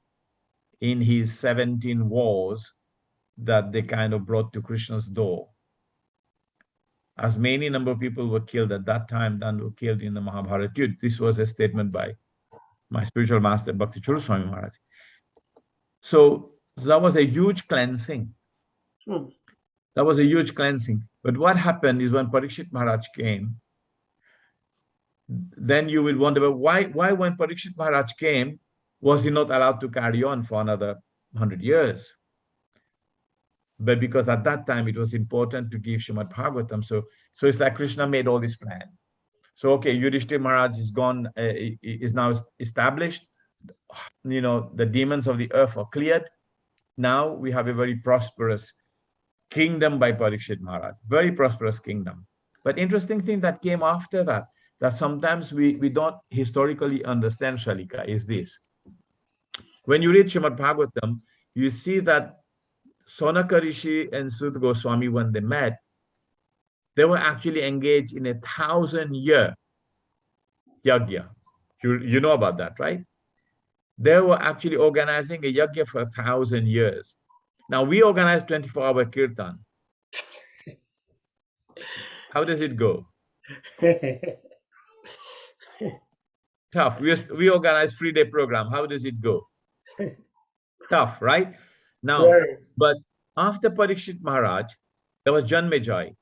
in his 17 wars that they kind of brought to Krishna's door. As many number of people were killed at that time than were killed in the Mahabharata. This was a statement by my spiritual master, Bhakti Churu Swami Maharaj. So that was a huge cleansing. That was a huge cleansing. But what happened is when Parikshit Maharaj came, then you will wonder, why when Parikshit Maharaj came, was he not allowed to carry on for another 100 years? But because at that time it was important to give Srimad Bhagavatam. So it's like Krishna made all this plan. So, okay, Yudhishthira Maharaj is gone, is now established. The demons of the earth are cleared. Now we have a very prosperous kingdom by Parikshit Maharaj, very prosperous kingdom. But interesting thing that came after that sometimes we don't historically understand, Shalika, is this. When you read Srimad Bhagavatam, you see that Sonaka Rishi and Sut Goswami, when they met, they were actually engaged in 1,000-year yajna. You know about that, right? They were actually organizing a yajna for 1,000 years. Now we organize 24-hour kirtan. How does it go? Tough. We organize 3-day program. How does it go? Tough, right? Now, but after Parikshit Maharaj, there was Janmejai.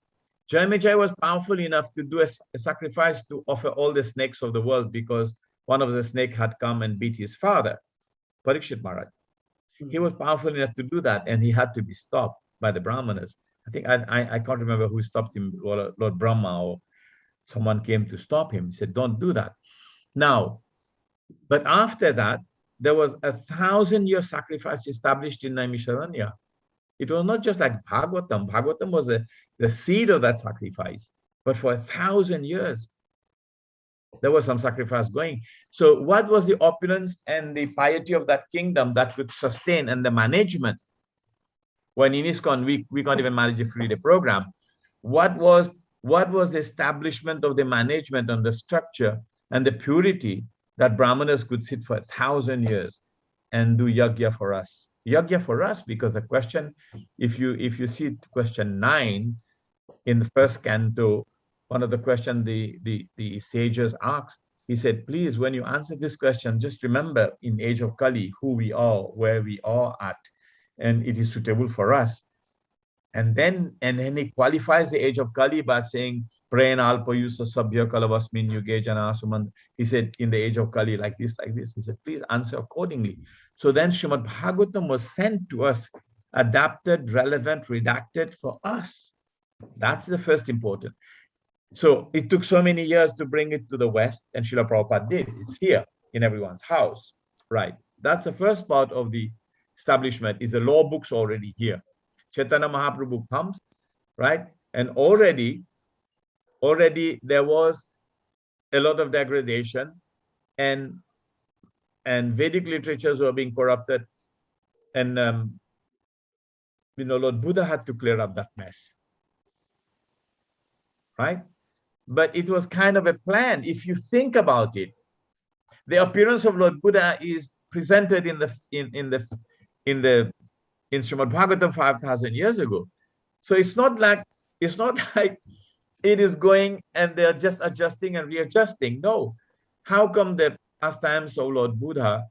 Janmejai was powerful enough to do a sacrifice to offer all the snakes of the world, because one of the snakes had come and beat his father, Parikshit Maharaj. He was powerful enough to do that, and he had to be stopped by the Brahmanas. I think I can't remember who stopped him, Lord Brahma or someone came to stop him. He said, don't do that. Now, but after that, there was 1,000-year sacrifice established in Naimisharanya. It was not just like Bhagavatam. Bhagavatam was the seed of that sacrifice. But for 1,000 years, there was some sacrifice going. So what was the opulence and the piety of that kingdom that could sustain, and the management? When in ISKCON, we can't even manage a 3-day program. What was the establishment of the management and the structure and the purity that Brahmanas could sit for 1,000 years and do yajna for us? Yajna for us, because the question, if you see question 9 in the first canto, one of the questions the sages asked, he said, please, when you answer this question, just remember in age of Kali, who we are, where we are at, and it is suitable for us. And then he qualifies the age of Kali by saying, Prain alpayusa sabhya kalavasmin yuge jana sumand. He said, in the age of Kali, like this. He said, please answer accordingly. So then Srimad Bhagavatam was sent to us, adapted, relevant, redacted for us. That's the first important. So it took so many years to bring it to the West, and Srila Prabhupada did. It's here in everyone's house, right? That's the first part of the establishment, is the law books already here. Chaitanya Mahaprabhu comes, right? And already there was a lot of degradation, and Vedic literatures were being corrupted. And, Lord Buddha had to clear up that mess, right? But it was kind of a plan. If you think about it, the appearance of Lord Buddha is presented in Srimad Bhagavatam 5,000 years ago. So it's not like it is going and they're just adjusting and readjusting. No. How come the pastimes of Lord Buddha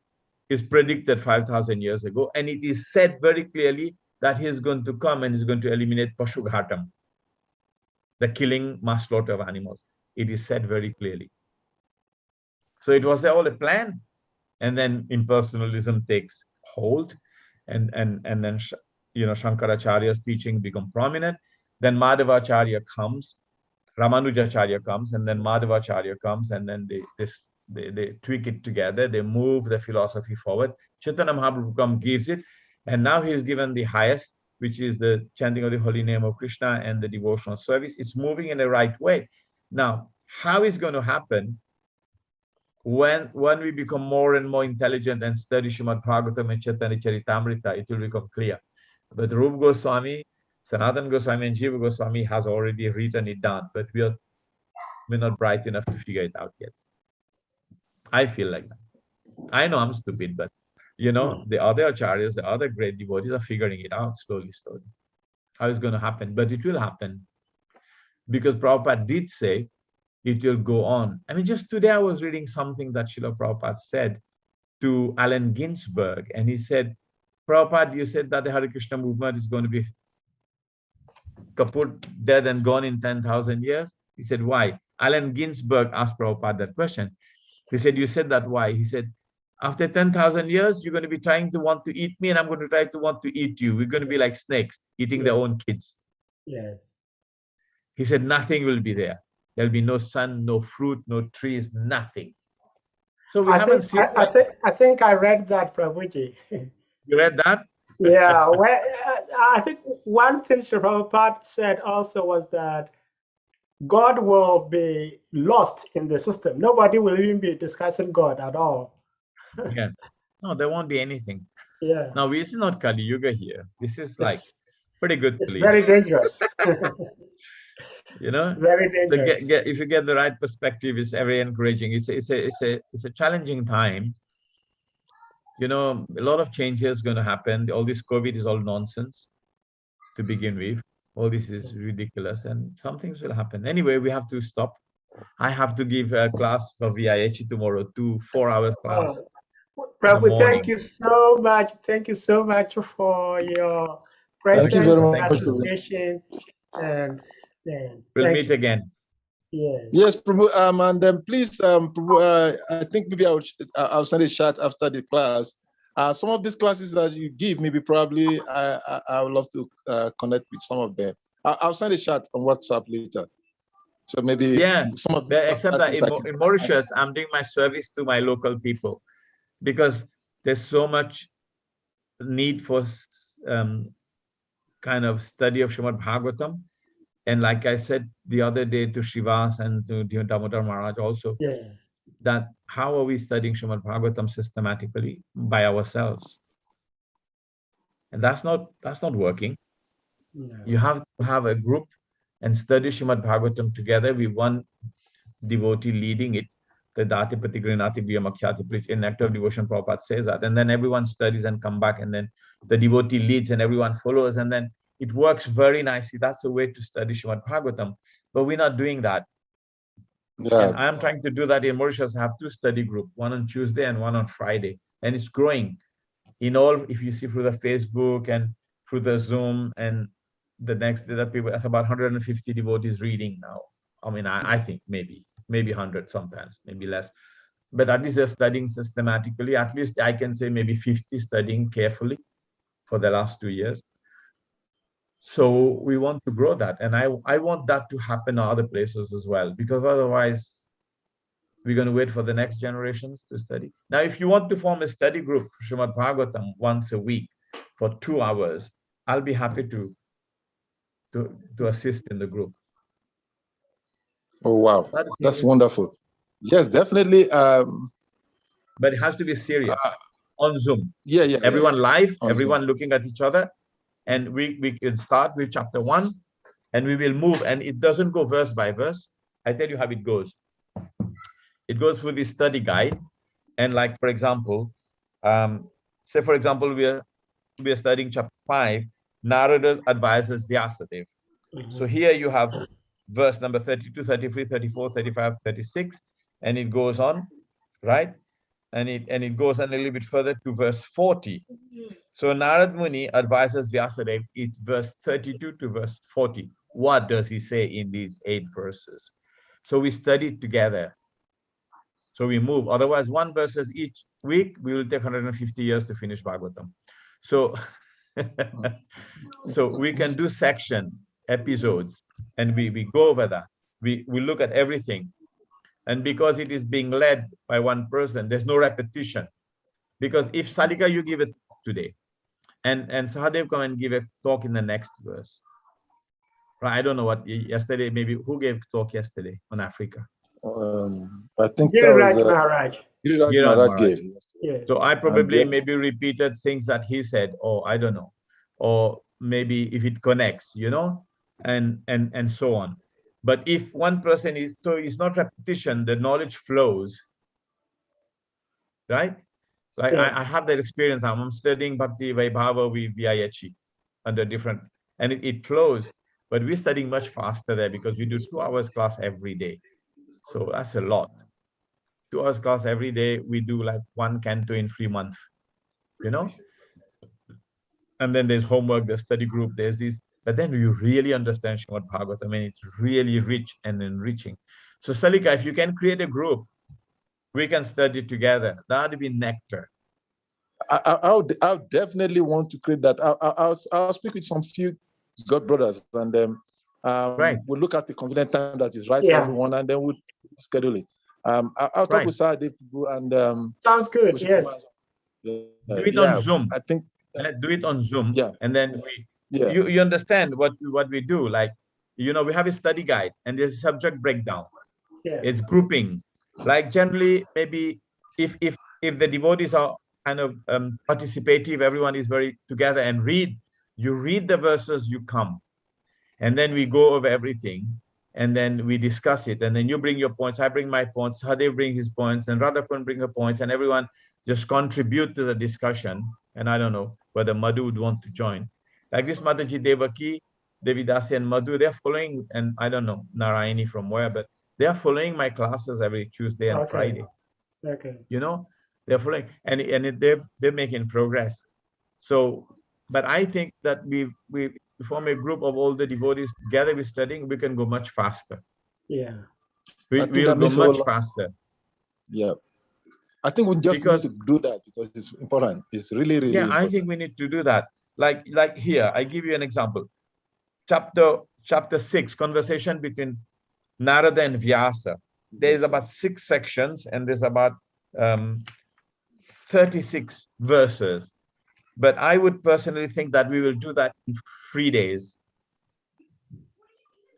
is predicted 5,000 years ago, and it is said very clearly that he's going to come and he's going to eliminate Pashughatam, the killing, mass slaughter of animals. It is said very clearly. So it was all a plan, and then impersonalism takes hold, and then Shankaracharya's teaching become prominent. Then Madhavacharya comes, Ramanujacharya comes, and then Madhavacharya comes, and then they tweak it together. They move the philosophy forward. Chaitanya Mahaprabhu gives it, and now he is given the highest, which is the chanting of the holy name of Krishna and the devotional service. It's moving in the right way. Now, how is going to happen when we become more and more intelligent and study Srimad Bhagavatam and Chaitanya Charitamrita? It will become clear. But Rupa Goswami, Sanatana Goswami, and Jiva Goswami has already written it down, but we're not bright enough to figure it out yet. I feel like that. I know I'm stupid, but the other acharyas, the other great devotees are figuring it out slowly. How it's going to happen, but it will happen, because Prabhupada did say it will go on. I mean, just today I was reading something that Srila Prabhupada said to Allen Ginsberg, and he said, Prabhupada, you said that the Hare Krishna movement is going to be kaput, dead and gone in 10,000 years. He said, why? Allen Ginsberg asked Prabhupada that question. He said, you said that why? He said, after 10,000 years, you're going to be trying to want to eat me, and I'm going to try to want to eat you. We're going to be like snakes eating their own kids. Yes. He said, nothing will be there. There'll be no sun, no fruit, no trees, nothing. So we haven't seen that. I think I read that, Prabhuji. You read that? Yeah. Well, I think one thing Sri Prabhupada said also was that God will be lost in the system. Nobody will even be discussing God at all. Yeah. No, there won't be anything. Yeah. Now, this is not Kali Yuga here. This is like pretty good It's belief. very dangerous. You know, very dangerous. so if you get the right perspective, it's very encouraging. It's a challenging time. You know, a lot of changes going to happen. All this COVID is all nonsense to begin with. All this is ridiculous, and some things will happen. Anyway, we have to stop. I have to give a class for VIH tomorrow, 4 hours class. Prabhu, thank you so much. Thank you so much for your presence and association. And we'll meet again. Yes, Prabhu, and then please, Prabhu, I think maybe I'll send a chat after the class. Some of these classes that you give, maybe probably I would love to connect with some of them. I'll send a chat on WhatsApp later. So maybe some of the except that in Mauritius, I'm doing my service to my local people because there's so much need for kind of study of Srimad Bhagavatam. And like I said the other day to Srivas and to Damodar Maharaj also, that how are we studying Srimad Bhagavatam systematically by ourselves? And that's not working. No. You have to have a group and study Srimad Bhagavatam together with one devotee leading it. The Dati Patigrinati Vyamakhyati in Nectar of Devotion, Prabhupada says that. And then everyone studies and come back, and then the devotee leads and everyone follows, and then it works very nicely. That's a way to study Srimad Bhagavatam. But we're not doing that. Yeah. And I'm trying to do that in Mauritius. I have 2 study groups, one on Tuesday and one on Friday. And it's growing. In all, if you see through the Facebook and through the Zoom, and the next day that people, that's about 150 devotees reading now. I mean, I think maybe 100 sometimes, maybe less. But at least they're studying systematically. At least I can say maybe 50 studying carefully for the last 2 years. So we want to grow that. And I want that to happen in other places as well, because otherwise we're going to wait for the next generations to study. Now, if you want to form a study group for Srimad Bhagavatam once a week for 2 hours, I'll be happy to assist in the group. Oh, wow. That's wonderful. Yes, definitely. But it has to be serious on Zoom. Yeah. Everyone live, everyone Zoom, looking at each other. And we can start with chapter 1 and we will move. And it doesn't go verse by verse. I tell you how it goes. It goes through the study guide. And like, for example, say, for example, we are studying chapter 5, Narada advises Vyasadeva. So here you have verse number 32, 33, 34, 35, 36, and it goes on, right? And it goes on a little bit further to verse 40. So Narad Muni advises Vyasadeva, it's verse 32 to verse 40. What does he say in these 8 verses? So we study together. So we move. Otherwise, 1 verses each week, we will take 150 years to finish Bhagavatam. So, so we can do section episodes, and we go over that. We look at everything. And because it is being led by one person, there's no repetition. Because if Sadika, you give a talk today, and Sahadev come and give a talk in the next verse. Right? I don't know what yesterday, maybe who gave talk yesterday on Africa? I think that was Maharaj. Maharaj gave. Yes. So I probably maybe repeated things that he said, or I don't know, or maybe if it connects, you know, and so on. But if one person is, so it's not repetition, the knowledge flows, right? Like I have that experience. I'm studying Bhakti Vaibhava with VIH under different, and it flows, but we're studying much faster there because we do 2 hours class every day. So that's a lot. 2 hours class every day. We do like 1 canto in 3 months, you know? And then there's homework, there's study group, there's this, but then you really understand Srimad Bhagavatam, and it's really rich and enriching. So Salika, if you can create a group, we can study together. That would be nectar. I'll definitely want to create that. I'll speak with some few God brothers, and Right. we'll look at the convenient time that is right for Yeah. everyone, and then we'll schedule it. I'll talk Right. with Sarah and Sounds good. Yes. Do it on Zoom. I think Do it on Zoom. Yeah. And then you understand what we do. Like, we have a study guide and there's a subject breakdown. Yeah. It's grouping. Like generally, maybe if the devotees are kind of participative, everyone is very together and you read the verses, you come. And then we go over everything. And then we discuss it. And then you bring your points, I bring my points, Hadev bring his points, and Radhakun bring her points, and everyone just contribute to the discussion. And I don't know whether Madhu would want to join. Like this Mataji Devaki, Devidasi and Madhu, they're following, and I don't know Narayani from where, but they are following my classes every Tuesday and Friday. Okay. They're following, and they're making progress. So, but I think that we form a group of all the devotees together, we're studying, we can go much faster. Yeah. We'll go much faster. Yeah. I think we just need to do that because it's important. It's really, really important. I think we need to do that. Like here, I give you an example. Chapter 6, conversation between Narada and Vyasa. There's about 6 sections and there's about 36 verses. But I would personally think that we will do that in 3 days.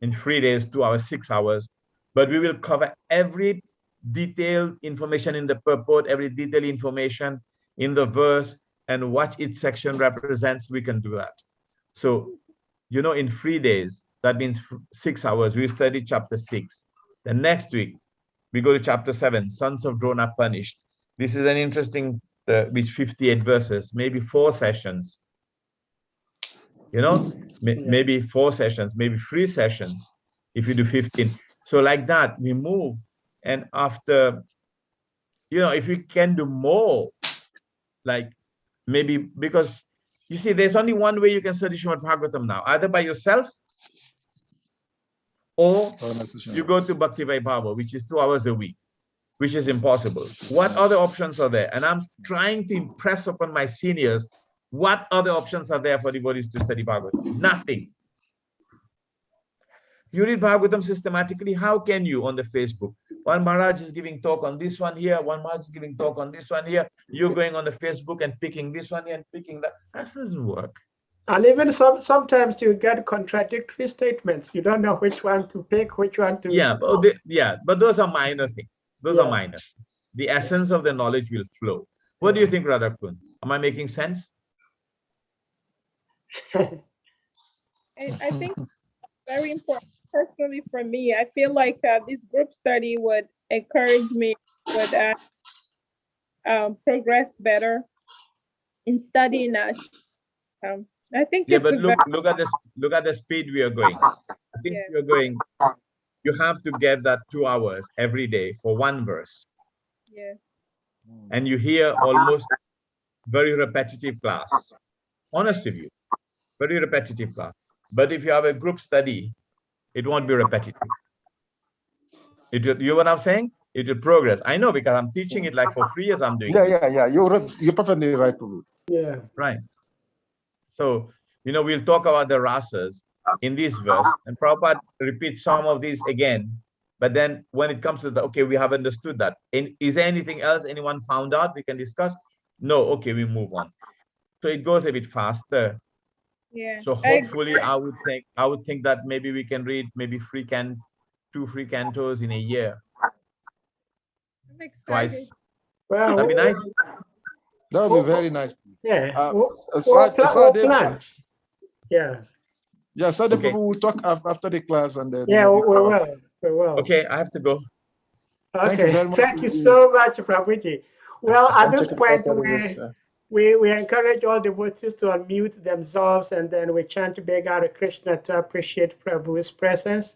In 3 days, 2 hours, 6 hours. But we will cover every detailed information in the purport, every detailed information in the verse, and what each section represents. We can do that. So, in 3 days, that means 6 hours, we study chapter 6. The next week, we go to chapter 7, sons of Drona punished. This is an interesting, with 58 verses, maybe 4 sessions. Maybe 4 sessions, maybe 3 sessions, if you do 15. So like that, we move. And after, if we can do more, like maybe, because you see, there's only one way you can study Srimad Bhagavatam now, either by yourself or you go to Bhakti Vaibhava, which is 2 hours a week, which is impossible. What other options are there? And I'm trying to impress upon my seniors, what other options are there for devotees to study Bhagavatam? Nothing. You read Bhagavatam systematically, how can you on the Facebook? One Maharaj is giving talk on this one here, one Maharaj is giving talk on this one here. You're going on the Facebook and picking this one here and picking that. That doesn't work. And even sometimes you get contradictory statements. You don't know which one to pick, which one to... But those are minor things. Those are minor things. The essence of the knowledge will flow. What do you think, Radhakun? Am I making sense? I think very important. Personally, for me, I feel like this group study would encourage me, would progress better in studying. I think. Yeah, but look at the speed we are going. I think we are going. You have to get that 2 hours every day for one verse. Yeah. And you hear almost very repetitive class. Honest with you, very repetitive class. But if you have a group study, it won't be repetitive. You know what I'm saying? It will progress. I know because I'm teaching it like for 3 years. I'm doing. Yeah. You're perfectly right, Prabhu. Yeah. Right. So we'll talk about the rasas in this verse, and Prabhupada repeats some of these again. But then when it comes to we have understood that. And is there anything else anyone found out we can discuss? No. Okay, we move on. So it goes a bit faster. Yeah. So hopefully I would think that maybe we can read maybe 2 free cantos in a year. Twice. Well, that'd be nice. That would be very nice. Yeah. Yeah, so the people will talk after the class and then. Yeah, we will. Okay, I have to go. Okay, thank you so much, Prabhuji. Well, at this point, we encourage all devotees to unmute themselves, and then we chant to beg out Krishna to appreciate Prabhu's presence.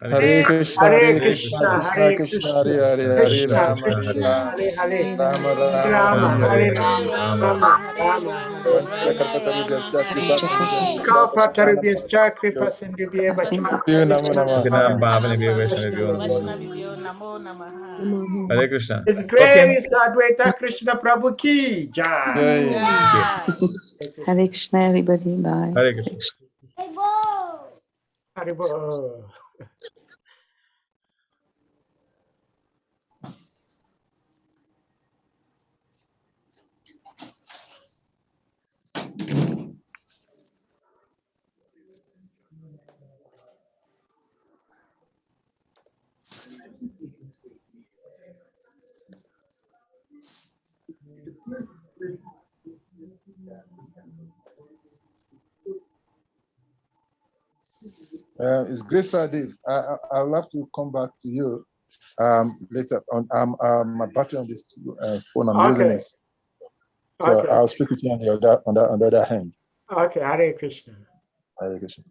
Hare Krishna, Hare Hare Krishna, Krishna, Hare Krishna Krishna, Krishna, Hare Hare, Hare Krishna Rama, Krishna, Hare Hare Hare, Rama, Hare Rama, Rama, Hare Hare Hare. Rama, Rama Rama, Hare Hare. Manjalakarpatarubhyascha, Kripasinubhyascha, Kalpatarubhyascha, Kripa Sindhubhyeva Cha. Namo Namah. Sakinam Bhavani Krishna. Vaishnavibhyo Namo Namah. Hare Krishna. His Okay. grace, Adwaita Krishna Prabhu Ki Jai. Jai. Hare Krishna, everybody. Bye. Hare Krishna. Haribo. It's Grace Adib. I'll have to come back to you later on. My battery on this phone I'm using Okay. is. So Okay. I'll speak with you on the other hand. Okay. Hare Krishna. Hare Krishna.